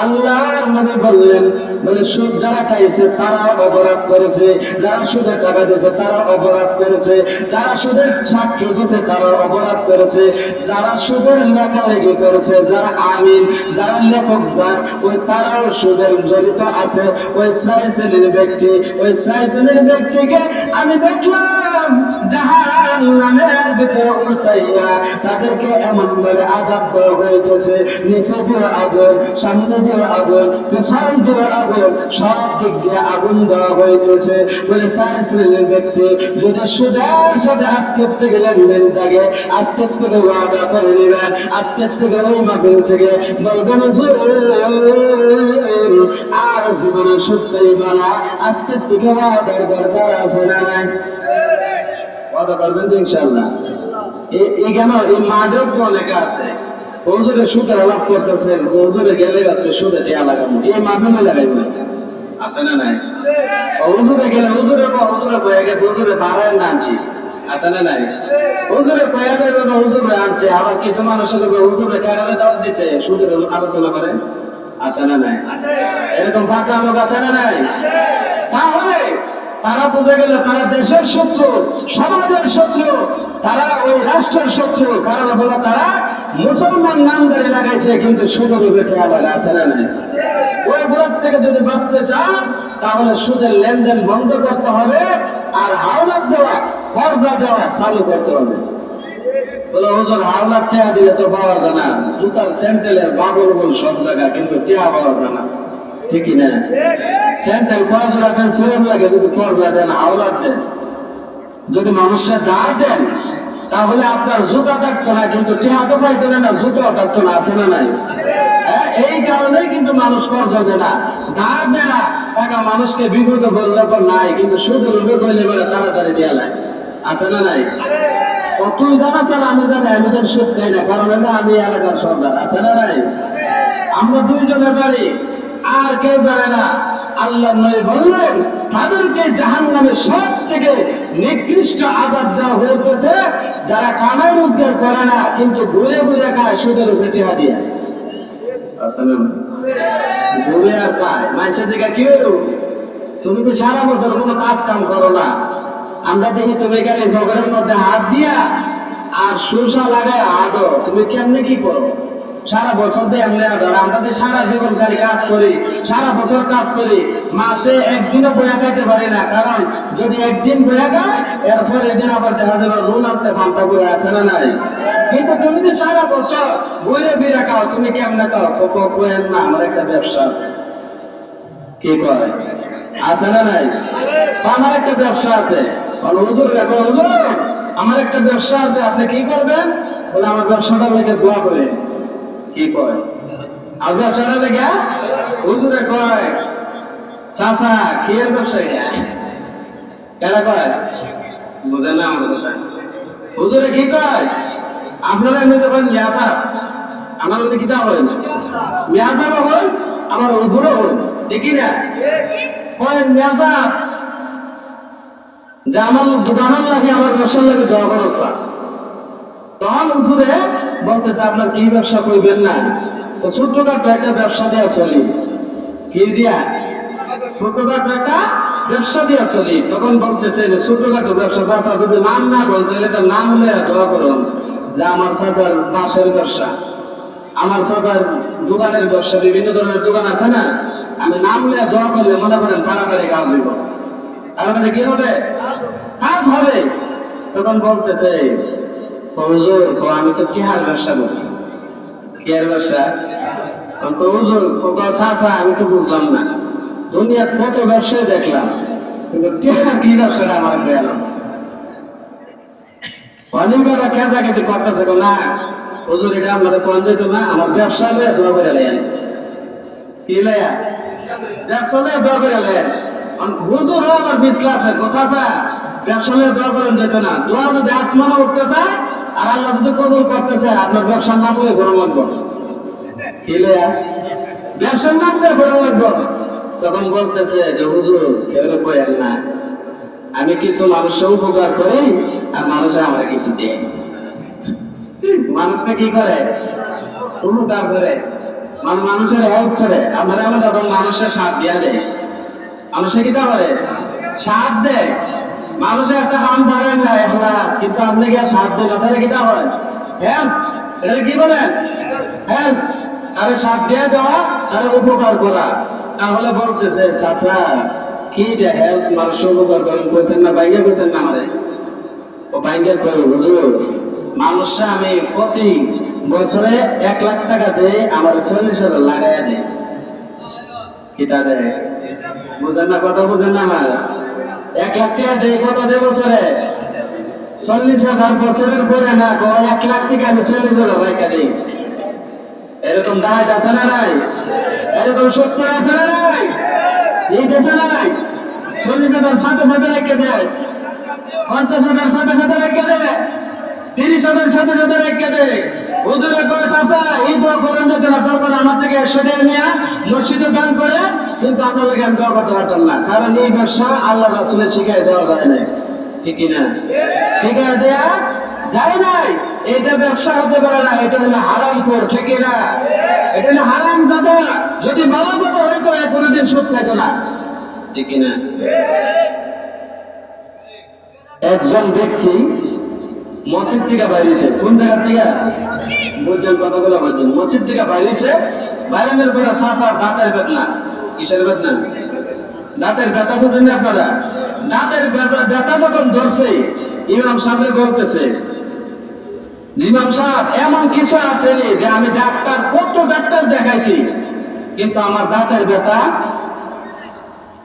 আল্লাহর নবী বললেন, বলে সুদ যারা খাইছে তারা অপরাধ করেছে, যারা সুদের টাকা দিয়েছে তারা অপরাধ করেছে, যারা সুদের সাক্ষী দিয়েছে তারা অপরাধ করেছে, যারা সুদের লেখালেখি করেছে, যারা আমিন, যারা লেখকদার, ওই তারাও সুদের জড়িত আছে। ওই 4 শ্রেণীর ব্যক্তি, ওই 4 শ্রেণীর ব্যক্তিকে আমি দেখলাম জাহান্নামের ভিতরে উল্টাইয়া তাদেরকে এমন ভাবে আযাব দেওয়া হইতেছে, নিচে দিয়ে আগুন, সামনে দিয়ে আগুন, পিছন দিয়ে আগুন, সব দিক দিয়ে আগুন দেওয়া হইতেছে। বলে 4 শ্রেণীর ব্যক্তি যদি সুদের সাথে আজকের থেকে লেনদেন থাকে, আজকের থেকে ওয়াদা করে নেবেন, আজকের থেকে ওই মাহফিল থেকে বলবেন আর জীবনে সত্যি বলা, আজকের থেকে ওয়াদার দরকার আছে না নাই? ওয়াদা করবেন তো ইনশাআল্লাহ। এই কেন এই মাঠেও তো অনেকে আছে হুজুরে সুদের আলাপ করতেছেন, হুজুরে গেলে যাচ্ছে সুদে টিয়া লাগাবো, এই মাধ্যমে লাগাইব আছে না নাই? হুজুরে গেলে হুজুরে বয়ে গেছে, হুজুরে ভাড়ায় আনছি আছে না নাই? হুজুরে বয়ে দেবে না, হুজুরে আনছে। আবার কিছু মানুষের হুজুরে কেরালে দাওয়াত দিছে, সুদের আলোচনা করে আছে না নাই? এরকম ফাঁকা লোক আছে না নাই? তাহলে তারা বুঝে গেল তারা দেশের শত্রু, সমাজের শত্রু, তারা ওই রাষ্ট্রের শত্রু। কারণ হলো তারা মুসলমান নামদারি লাগাইছে, কিন্তু সুদের উপরে টিয়া লাগা আছে না নাই? ওই গ্রুপ থেকে যদি বাঁচতে চান তাহলে সুদের লেনদেন বন্ধ করতে হবে, আর হাওলাত দেওয়া, কর্জা দেওয়া চালু করতে হবে। বলে হুজুর হাওলাত টিয়া দিলে তো পাওয়া যায় না, জুতার স্যান্ডেলের বাবুর বল সব জায়গা, কিন্তু টিয়া পাওয়া যায় না, ঠিকই না? স্যান্ডেল কর্জা দেন, সিরম লাগে, যদি কর্জা দেন, হাওলাত দেন, যদি মানুষের দাঁড় দেন, তাহলে আপনার জুতা থাকতো না, কিন্তু টিয়া তো পাইতো না, জুতাও থাকতো না, আছে না নাই? এই কারণেই কিন্তু মানুষ কর্জা দেয় না, ধার দেয় না, টাকা মানুষকে বিপদ করলে নাই, কিন্তু সুদের উপরে করলে বলে তাড়াতাড়ি দেওয়া লাগে, আছে না নাই? তুই জানা চাল আমি জানি, আমি তো সুদ খাই না, কারণ আমি এলাকার সর্দার, আছে না নাই? আমরা দুইজনে জানি, আর কেউ জানে না। আল্লাহ নবী বললেন তাদেরকে জাহান্নামে সব থেকে নিকৃষ্ট আযাব দেওয়া হইতেছে যারা কামাই রোজগার করে না, কিন্তু ঘুরে ঘুরে খায় সুদের উপরে টিয়া দিয়ে। ঘুরে আর খায় মানুষের দিকে কেউ, তুমি তো সারা বছর কোনো কাজ কাম করো না, আমরা দেখি তুমি গেলে ঘরের মধ্যে হাত দিয়া আর সুসা লাগায় আদো, তুমি কেমনে কি করো? সারা বছর দিয়ে এমনি আদর, আমরা তো সারা জীবন খালি কাজ করি, সারা বছর কাজ করি, মাসে একদিনও বয়া খাইতে পারি না, কারণ যদি একদিন বয়া খায় এরপর এদিন আবার দেখা যাবে নুন আনতে পান্তা বয়ে আছে না নাই? কিন্তু তুমি যে সারা বছর বইরে বিরে খাও, তুমি কেমনে খাও? কোয়েন না আমার একটা ব্যবসা আছে, কি করে আছে না নাই? আমার একটা ব্যবসা আছে, হুজুর হুজুর আমার একটা ব্যবসা আছে, আপনি কি করবেন? বলে আমার ব্যবসাটার লেগে দোয়া করে। কি কয়? আর ব্যবসাটা লেগে হুজুরে কয় চাচা কি এর ব্যবসা এটা? এরা কয় বুঝে না আমার কথা। হুজুরে কি কয়? আপনারা এমনিতে বলেন মিয়াসা, আমার যদি কিতাব হয় মিয়াসা বল, আমার হুজুরও বল, দেখি না কয় মিয়াসা যে আমার দোকানের লাগে, আমার ব্যবসার লাগে দোয়া করো। তখন হুজুরে বলতেছে আপনার কি ব্যবসা করবেন না? তো ছোট্টখাটো একটা ব্যবসা দেওয়া চলি, কি দিয়া? ছোট্টখাটো একটা ব্যবসা দেওয়া চলি। তখন বলতেছে যে ছোট্টখাটো ব্যবসা, চাচা যদি নাম না বলতে তার নাম নিয়ে দোয়া করুন যে আমার চাচার বাঁশের ব্যবসা, আমার চাচার দোকানের ব্যবসা, বিভিন্ন ধরনের দোকান আছে না, আমি নাম নিয়ে দোয়া করলে মনে করেন তাড়াতাড়ি কাজ হইব। তাড়াতাড়ি কি হবে? কাজ হবে। তখন বলতেছে হুজুর আমি তো টিহার ব্যবসা করি। কি আর ব্যবসা? হুজুর চাচা আমি তো বুঝলাম না, দুনিয়ার কত ব্যবসায় দেখলাম, কিন্তু টিহার কি ব্যবসাটা আমার গেল। অনেকবার কেঁচাকেচি করতেছে, না হুজুর এটা আপনাদের পৌঁছ যেত না, আমার ব্যবসা লয়ে দোয়া করে লেন। কি লয়া? ব্যবসা লয়ে দোয়া করে লেন। হুজুর আমার বিশ্বাসের চাচা ব্যবসা লয়ে দোয়া করেন যেত না, দোয়া যদি আসমানে উঠতে চায় আর আল্লাহ যদি কবুল করতেছে, আপনার ব্যবসার নাম হয়ে গরম লাগবো। কি লয়া? ব্যবসার নাম দিয়ে গরম লাগবো। তখন বলতেছে যে হুজুর কেউ কয়েন না, আমি কিছু মানুষের উপকার করি আর মানুষে আমার কিছু দেয়। মানুষটা কি করে? উপকার করে, মানুষের হেল্প করে। আপনারা আমার যখন মানুষের সাথ দিয়া দেয়, মানুষে কি করে? সাথ দেয়। মানুষের একটা কাম পারেন না একলা, কিন্তু আপনি গিয়ে সাথ দেন, তাহলে কিটা হয়? হেল্প। এটা কি বলেন? হেল্প। আরে সাথ দিয়ে দেওয়া, আরে উপকার করা। তাহলে বলতেছে চাচা কি যে হেল্প, মানুষের উপকার করেন, কইতেন না বাইকে কইতেন না আমারে? ও বাইকে কই হুজুর মানুষরা আমি প্রতি বছরে 1 লাখ টাকা দিয়ে আমার 40,000 লাগাইয়া দেয়, কিতা দেয়? বুঝেন না, কথা বুঝেন না আমার? 1 লাখ টাকা দেয় কত দেয় বছরে? 40,000 বছরের পরে না, 1 লাখ টাকা আমি 40,000 টাকা দিই। এরকম দায় আছে না নাই? এরকম সত্য আছে না নাই? এই দেশে নাই? 40,000 সাথে সাথে রেখে দেয়, 50,000 সাথে সাথে রেখে দেয়, 30,000 সাথে সাথে রেখে দেয়। হুজুরে কয় চাচা এই দোয়া করেন যদি না দরকার আমার থেকে 100 টাকা নিয়ে মসজিদে দান করে, কিন্তু আপনার লাগে আমি দোয়া করতে পারতাম না, কারণ এই ব্যবসা আল্লাহ রাসূলের শিখাই দেওয়া যায় নাই। ঠিক কিনা? শিখাই দেয়া যায় নাই। এটা ব্যবসা হতে পারে না, এটা হলো হারাম খোর। ঠিক কিনা? এটা হলো হারাম জাদা। যদি ভালো জাদা হইতো কোনোদিন সুদ খাইতো না। ঠিক কিনা? একজন ব্যক্তি মসজিদ থেকে বাইরেছে, কোন জায়গা থেকে বুঝছেন? কতগুলো বলছেন মসজিদ থেকে বাইরেছে, বাইরের পরে চাচার দাঁতের বেদনা। কিসের বেদনা? দাঁতের ব্যথা। বুঝেন না আপনারা? দাঁতের ব্যথা যখন ধরছে, ইমাম সাহেব বলতেছে, ইমাম সাহেব এমন কিছু আসেনি যে আমি ডাক্তার, কত ডাক্তার দেখাইছি, কিন্তু আমার দাঁতের ব্যথা,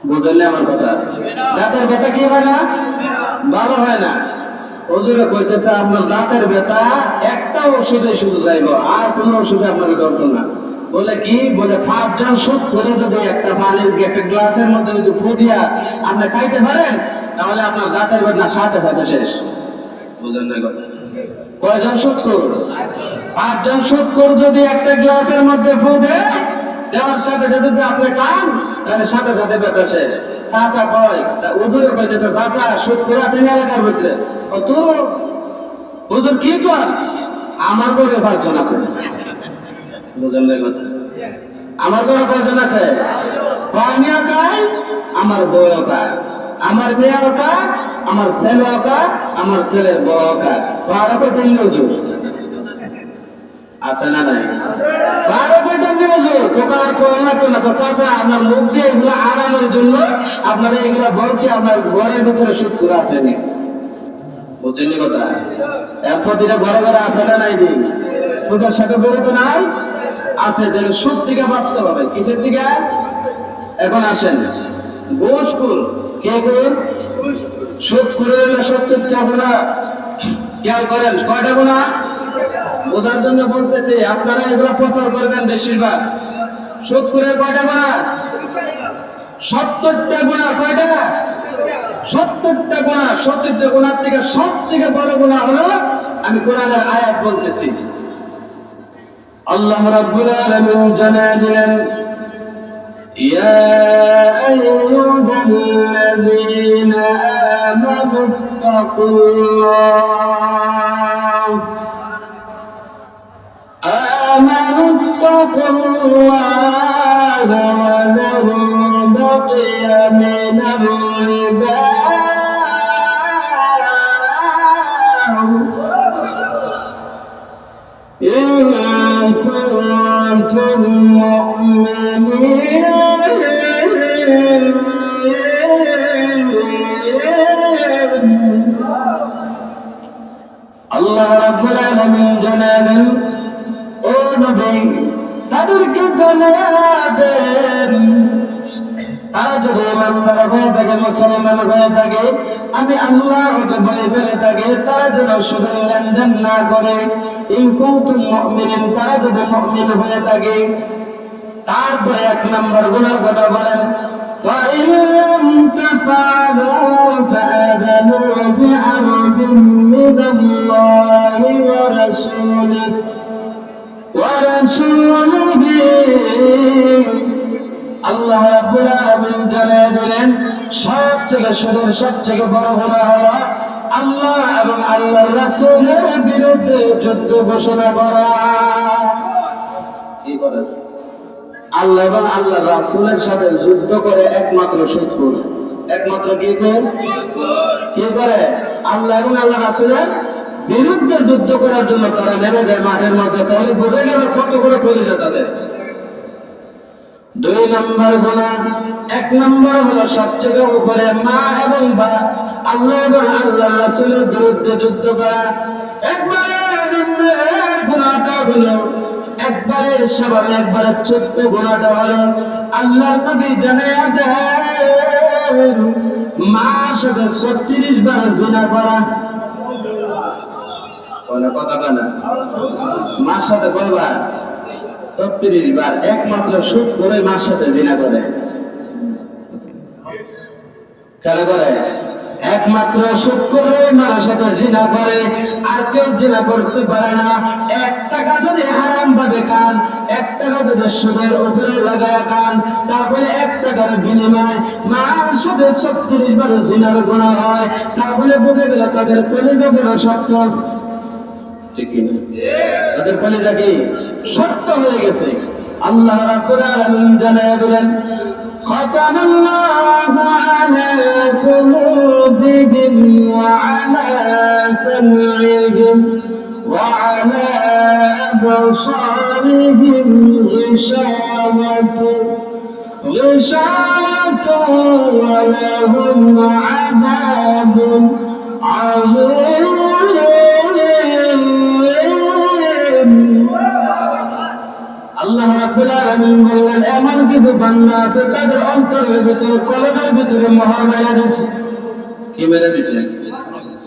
বুঝেন না আমার কথা? দাঁতের ব্যথা কি হয় না? ভালো হয় না। হুজুরে কইতেছে আপনার দাঁতের ব্যথা একটা ওষুধে শুধু যাইব, আর কোন ওষুধে আপনাকে দরকার না। বলে কি? বলে 5 জন সুদ করে যদি একটা পানির একটা গ্লাসের মধ্যে যদি ফু দিয়া আপনি খাইতে পারেন, তাহলে আপনার দাঁতের ব্যথা সাথে সাথে শেষ। বুঝেন না কথা? কয়জন সুদ কর? 5 জন সুদ কর যদি একটা গ্লাসের মধ্যে ফু দেয়, দেওয়ার সাথে সাথে যদি আপনি খান, তাহলে সাথে সাথে ব্যথা শেষ। চাচা কয়, হুজুরে কইতেছে চাচা সুদ করে আছেন এলাকার ভিতরে? তো হুজুর কি কর? আমার ঘরে 5 জন আছে। বুঝেন না কথা? আমার ঘরে কয়জন আছে? আমিও খাই, আমার বউও খায়, আমার মেয়েও খায়, আমার ছেলেও খায়, আমার ছেলের বউও খায়। 12 কয়জন হুজুর আছে না নাই? 12 কয়জন হুজুর? দোকান করোনা তো না। চাচা আপনার মুখ দিয়ে এগুলো আনানোর জন্য আপনারা এগুলো বলছে, আমার ঘরের ভিতরে সুদ করে আছে নি। বুঝছেন কথা? এরপর দিনে ঘরে ঘরে আছে না নাই? দিন সুদের সাথে জড়িত নাই? আছে। সুদ থেকে বাঁচতে হবে। কিসের দিকে? এখন আসেন ঘুষখোর। কে কোন? সুদ করে 70টা গুণা। খেয়াল করেন কয়টা গুণা? বোঝার জন্য বলতেছি, আপনারা এগুলো প্রচার করবেন বেশিরভাগ। সুদ করে কয়টা গুণা? 70টা গুণা। কয়টা? 70টা গুণা। 70টা গুণার থেকে সবচেয়ে বড় গুণা হলো, আমি কোরআনের আয়াত বলতেছি, আল্লাহ রাব্বুল আলামিন জানায় দিলেন, ইয়া আইয়ুহাল্লাযীনা আমানুত্তাকুল্লাহ ওয়া যারু বাকিয়া মিনার রিবা إن كنتم مؤمنين আল্লাহ রাব্বুল আলামিন জানালেন, ও নবী তাদেরকে জানাবেন, তারা যদি ইমানদার হয়ে থাকে, মুসলমান হয়ে থাকে, আমি আল্লাহকে ভয় পেয়ে থাকে, তারা যেন সুদের লেনদেন না করে। ইন কুনতুম মুমিনিন, তারা যদি মুমিন হয়ে থাকে। তারপরে 1 নম্বর গুনার কথা বলেন, فَإِن لَّمْ تَفْعَلُوا فَأَذَنُوا بِحَرْبٍ مِّنَ اللَّهِ وَرَسُولِهِ আল্লাহ রাব্বুল আলামিন জানিয়ে দিলেন, সবথেকে সুদের সবথেকে বড় গুনাহ হলো আল্লাহ এবং আল্লাহর রাসূলের বিরুদ্ধে যুদ্ধ ঘোষণা করা। কি করে? আল্লাহ এবং আল্লাহর রাসূলের সাথে যুদ্ধ করে একমাত্র সুদখোর। একমাত্র কি করে? কি করে? আল্লাহ এবং আল্লাহর রাসূলের বিরুদ্ধে যুদ্ধ করার জন্য তারা নেমে যায় মাঠের মধ্যে। তাহলে বোঝা গেল কত করে করেছে তাদের। 2 নম্বর গুনাহ। 1 নম্বর হলো সবচেয়ে উপরে মা এবং আল্লাহ এবং আল্লাহর রাসূলের বিরুদ্ধে যুদ্ধ করা। একবারে গুনাহটা হলো একবারে সেভাবে একবারে ছোট্ট গুনাহটা হলো আল্লাহর নবী জানায়া দেন মার সাথে 36 বার জিনা করা। কথা বলে মার সাথে কয়বার? 36 বার। একমাত্র সুদ করে মার সাথে জিনা করে। কেন করে? একমাত্র সুদ করে মার সাথে জিনা করে, আর কেউ জিনা করতে পারে না। 1 টাকা যদি হারাম ভাবে খান, 1 টাকা যদি সুদের উপরে লাগায় খান, তারপরে 1 টাকার বিনিময় মার সাথে 36 বার জিনার গুনাহ হয়, তাহলে বুঝে গেল তাদের কলিজা বড় শক্ত। ঠিক কিনা? তাদের কলিজা কি শক্ত হয়ে গেছে। আল্লাহ রাব্বুল আলামিন জানায় দিলেন ختم الله على قلوبهم وعلى سمعهم وعلى أبصارهم غشاوة ولهم عذاب عظيم। আল্লাহ রাব্বুল আলামিন বললেন এমন কিছু বান্দা আছে তাদের অন্তরের ভিতরে কলবের ভিতরে মোহর মেরে দিয়েছে। কি মেরে দিয়েছে?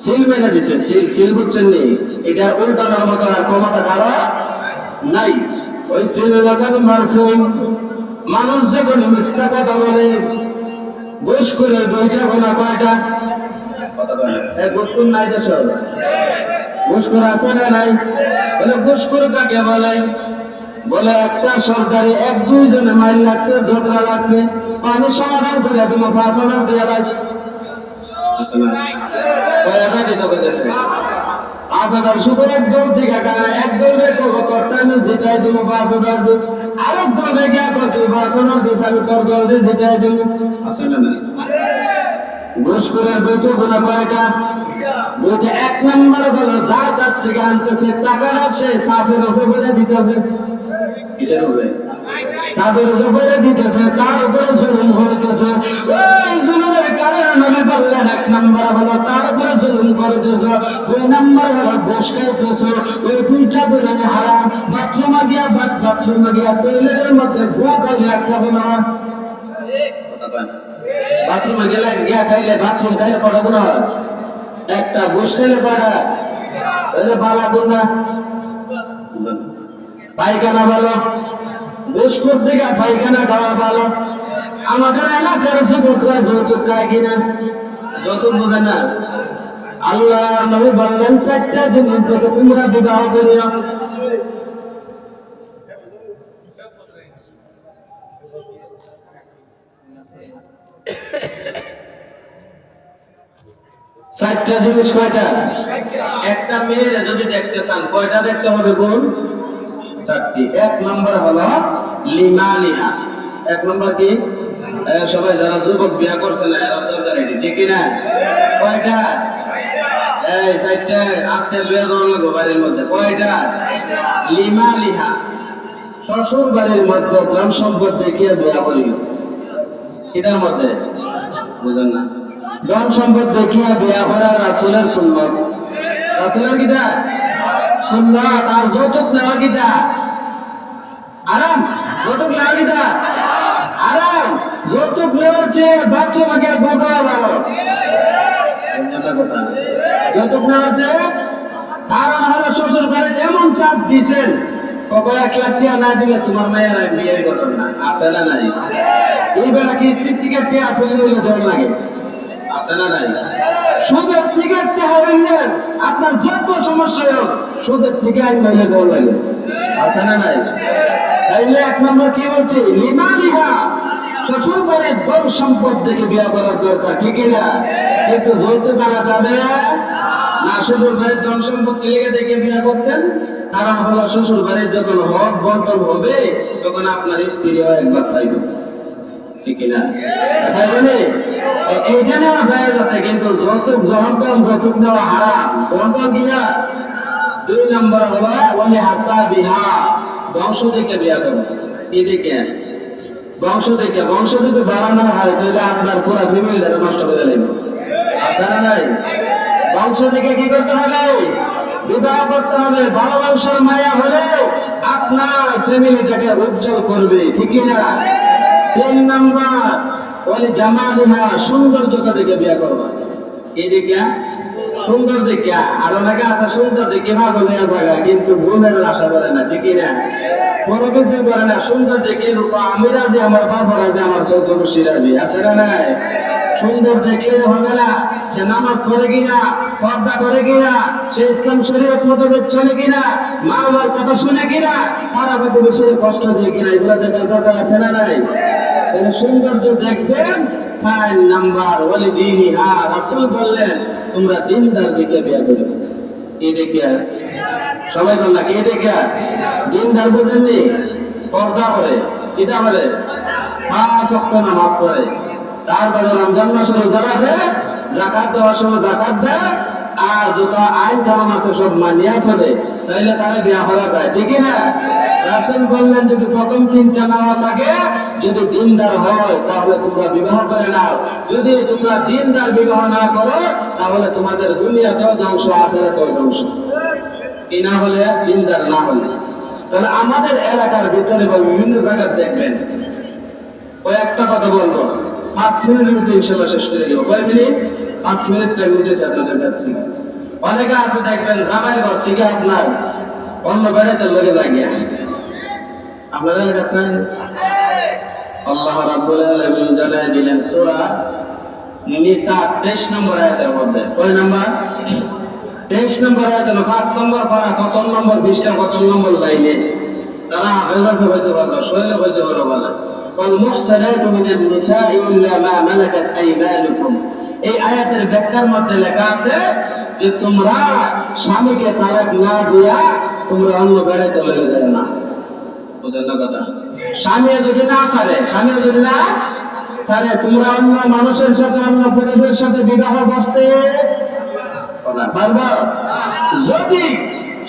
সিল মেরে দিয়েছে। সিল বুঝছেন নি? এটা উল্টানোর মতো আর ক্ষমতা কারো নাই। ওই সিল যখন মারছে, মানুষ যখন মিথ্যা কথা বলে, ঘুষ করে 2টা গোনা কয়টা? ঘুষখোর নাই দেশ? ঘুষখোর আছে না নাই? বলে ঘুষখোর কাকে বলে? বলে একটা সরকারি 1-2 জনে মাইল লাগছে, ঝগড়া লাগছে, পানি সমাধান করে তুমি 5,000 দিয়ে লাইস। কয়টা দিতে পেরেছে? 5,000 শুধু একদল থেকে কারণ একদল রেখো করতে আমি জিতাই দিব 5,000 দিস, আরেক দল রেখে করতে 5,000 দিস, আমি তোর দল দিয়ে জিতাই দিব। আছে না নাই? ঘুষ করে 2টা গুনাহ কয়টা? 2টা। 1 নম্বর হলো যার কাছ থেকে আনতেছে টাকাটা সে সাফের উপরে বলে দিতেছে। কিসের উপরে? সাফের উপরে দিতেছে, তার উপরে জুলুম হইতেছে। ওই জুলুমের কারণে নবী বললেন 1 নম্বর হলো তার উপরে জুলুম করতেছে, 2 নম্বর হলো ঘুষ খাইতেছে। ওই 2টা গুনাহ হারাম। বাথরুমে গিয়া টয়লেটের মধ্যে গোয়া খাইলে একটা গুনাহ। বাথরুমে গেলে গিয়া খাইলে বাথরুম খাইলে কটা গুনাহ হয়? একটা। ঘুষ খাইলে কয়টা? বালা গুনাহ। পায়খানা ভালো, ঘুষখোর থেকে পায়খানা খাওয়া ভালো। আমাদের এলাকার যুবকরা যৌতুক খায় কিনা? যৌতুক বোঝে না। আল্লাহ নবী বললেন 4টা জিনিস থেকে তোমরা বিবাহ করিও। চারটা জিনিস কয়টা? একটা মেয়ের যদি দেখতে চান কয়টা দেখতে হবে গুণ? 4টি। 1 নম্বর হলো লিমানিহা। 1 নম্বর কি? সবাই যারা যুবক বিয়া করছে না এরা দরকার এটি, ঠিক না? কয়টা? এই 4টা। আজকে বিয়া দেওয়া লাগবে বাড়ির মধ্যে। কয়টা? লিমানিহা। শ্বশুর বাড়ির মধ্যে ধন সম্পদ দেখিয়ে বিয়া করিও। এটার মধ্যে বুঝেন না? ধন সম্পদ দেখিয়া বিয়া করা রাসূলের সুন্নাত। রাসূলের কিটা? সুন্নাত। আর যৌতুক নেওয়া কিটা? আরাম। যৌতুক নেওয়া কিটা? আরাম। যৌতুক নেওয়ার চেয়ে বাথরুমে গিয়ে গোবরা ভালো। যৌতুক নেওয়ার চেয়ে। কারণ হলো শ্বশুর বাড়িতে এমন চাপ দিয়েছেন, কবে 1 লাখ টাকা না দিলে তোমার মায়ের বিয়ে করবেন না। আছে না নাই? এই বেলা কি স্ত্রীর থেকে টাকা তুলে দিলে ডর লাগে? আছে না নাই? সুদের থেকে টাকা হইলে আপনার যত সমস্যা হোক সুদের থেকে আইলে ডর লাগে। আছে না নাই? তাইলে 1 নম্বর কি বলছে? লিমালিহা। শ্বশুর বাড়ির ধন সম্পদ থেকে বিয়ে করার দরকার, ঠিক না? কিন্তু যৌতুক আনা যাবে না। শ্বশুর বাড়ির ধন সম্পত্তি লেগে দেখে বিয়ে করতেন। কারণ হলো শ্বশুর বাড়ির যখন হক বন্টন হবে তখন আপনার স্ত্রীও একবার চাইবে, ঠিক না? এইটা নেওয়া যায় আছে, কিন্তু যৌতুক যৌতুক নেওয়া হারাম। যৌতুক কিনা? 2 নম্বর হলো ওয়ালি হাসাবিহা। বংশ দেখে বিয়ে করবে। কি দেখে? বংশ দেখে। বংশ যদি বাড়ানো হয় তাহলে আপনার পুরো ফ্যামিলিটা নষ্ট করে লাগবে। আছে না নাই? বংশ দেখে কি করতে হবে? বিবাহ করতে হবে। ভালোবাসার মায়া হলে আপনার ফ্যামিলিটাকে উজ্জ্বল করবে, ঠিক না? 3 নাম্বার ওই জামালিহা, সৌন্দর্যতা দেখে বিয়ে করবা। কি দেখিয়া? সুন্দর দেখিয়া। আর অনেকে আছে সুন্দর দেখে ভালো দেওয়া জায়গা, কিন্তু গুণের আশা করে না, ঠিক না? কোনো কিছু করে না, সুন্দর দেখে আমি রাজি, আমার বাবা রাজি, আমার চৌদ্দ গোষ্ঠী রাজি, আছে না নাই? সুন্দর দেখলে হবে না, সে নামাজ পড়ে কিনা, পর্দা করে কিনা, সে ইসলাম শরীয়ত মোতাবেক চলে কিনা, মা বাবার কথা শুনে কিনা, তারা কত বেশি কষ্ট দিয়ে কিনা, এগুলো দেখার দরকার আছে না নাই? তাহলে সৌন্দর্য দেখবেন। 4 নাম্বার ওয়ালি দীনিহা, রাসূল বললেন তোমরা দিনদার দিকে বিয়ে করো। কি দেখে? সবাই বল না, কি দেখে? দিনদার বুঝেননি? পর্দা করে, কিটা করে? 5 ওয়াক্ত নামাজ পড়ে, তারপরে রমজান মাসে রোজা রাখে, যাকাত দেওয়ার সময় যাকাত দেয়, আর যত আইন কানুন আছে সব মানিয়া চলে, চাইলে তারা বিয়া করা যায়, ঠিক না? রাসূল বললেন যদি প্রথম 3টা নেওয়া থাকে, যদি দিনদার হয় তাহলে তোমরা বিবাহ করে নাও। যদি তোমরা দিনদার বিবাহ না করো তাহলে তোমাদের দুনিয়াতেও ধ্বংস, আখিরাতেও ধ্বংস। কি না হলে? দিনদার না হলে। তাহলে আমাদের এলাকার ভিতরে বা বিভিন্ন জায়গায় দেখবেন, ওই একটা কথা বলবো, 5 মিনিটের মধ্যে ইনশাআল্লাহ শেষ করে দেবো। কয় মিনিট? 5 মিনিট টাইম নিতেছে আপনাদের কাছ থেকে। অনেকে আছে দেখবেন জামাইয়ের ঘর থেকে আপনার অন্য বেড়াতে লগে যায় গিয়া। আপনার এলাকার নাই? আল্লাহ রাব্বুল আলামিন জানায় দিলেন সূরা নিসা 23 নম্বর আয়াতের মধ্যে। কয় নাম্বার? 23 নম্বর আয়াতে, 5 নম্বর পারা, কত নম্বর 20টা কত নম্বর লাইনে, তারা হাফেজ আছে হইতে পারবে, শৈল হইতে পারবে বলে والمحصنات من النساء إلا ما ملكت أيمانكم। এই আয়াতের ব্যাখ্যার মধ্যে লেখা আছে যে তোমরা স্বামীকে তালাক না দিয়া তোমরা অন্য বেড়াইতে লেগে যাবে না। বুঝেন না কথা? স্বামী যদি না ছাড়ে, স্বামী যদি না ছাড়ে, তোমরা অন্য মানুষের সাথে, অন্য পুরুষের সাথে বিবাহ বসতে পারবা? যদি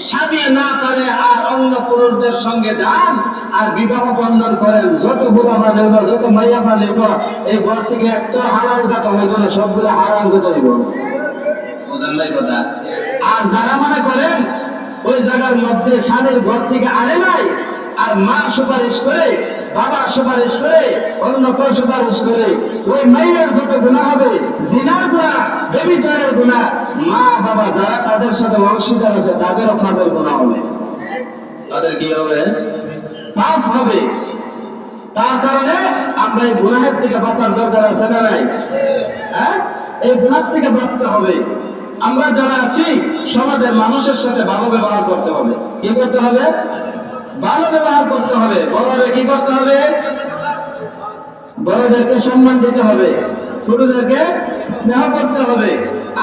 স্বামী না ছাড়ে আর অন্য পুরুষদের সঙ্গে যান আর বিবাহ বন্ধন করেন, যত বুড়া বানাইব, যত মাইয়া বানাইব, এই ঘর থেকে একটা হারাম জাত হইব না, সবগুলো হারাম জাত হইব। বুঝেন নাই কথা? আর যারা মনে করেন ওই জায়গার মধ্যে স্বামীর ঘর থেকে আনে নাই, আর মা সুপারিশ করে, বাবা সুপারিশ করে, অন্য কেউ সুপারিশ করে, ওই মেয়ের যত গুনাহ হবে, জিনার গুনাহ, ব্যভিচারের গুনাহ, মা বাবা যারা তাদের সাথে অংশীদার আছে তাদেরও খাবের গুনাহ হবে। তাদের কি হবে? পাপ হবে। তার কারণে আমরা এই গুনাহের থেকে বাঁচার দরকার আছে না নাই? হ্যাঁ, এই গুনাহ থেকে বাঁচতে হবে। আমরা যারা আছি সমাজের মানুষের সাথে ভালো ব্যবহার করতে হবে। কি করতে হবে? ভালো ব্যবহার করতে হবে। বড়দের কি করতে হবে? বড়দেরকে সম্মান দিতে হবে, ছোটদেরকে স্নেহ করতে হবে।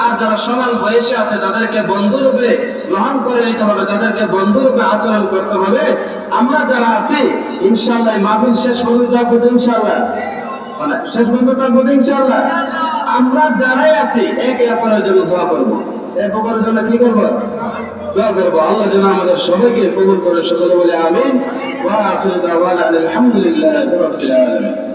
আর যারা সমান বয়সে আছে তাদেরকে বন্ধুরূপে গ্রহণ করে নিতে হবে, তাদেরকে বন্ধুরূপে আচরণ করতে হবে। আমরা যারা আছি ইনশাআল্লাহ মাহফিল শেষ পর্যন্ত থাকবো ইনশাআল্লাহ, মানে শেষ পর্যন্ত থাকবো ইনশাআল্লাহ। আমরা যারাই আছি একে অপরের জন্য দোয়া করবো, এক অপরের জন্য কি করবো? দোয়া করবো। আল্লাহ যেন আমাদের সবাইকে কবুল করে, সকলে বলে আমিন। ওয়া আখিরু দাওয়ানা আলহামদুলিল্লাহি রাব্বিল আলামিন।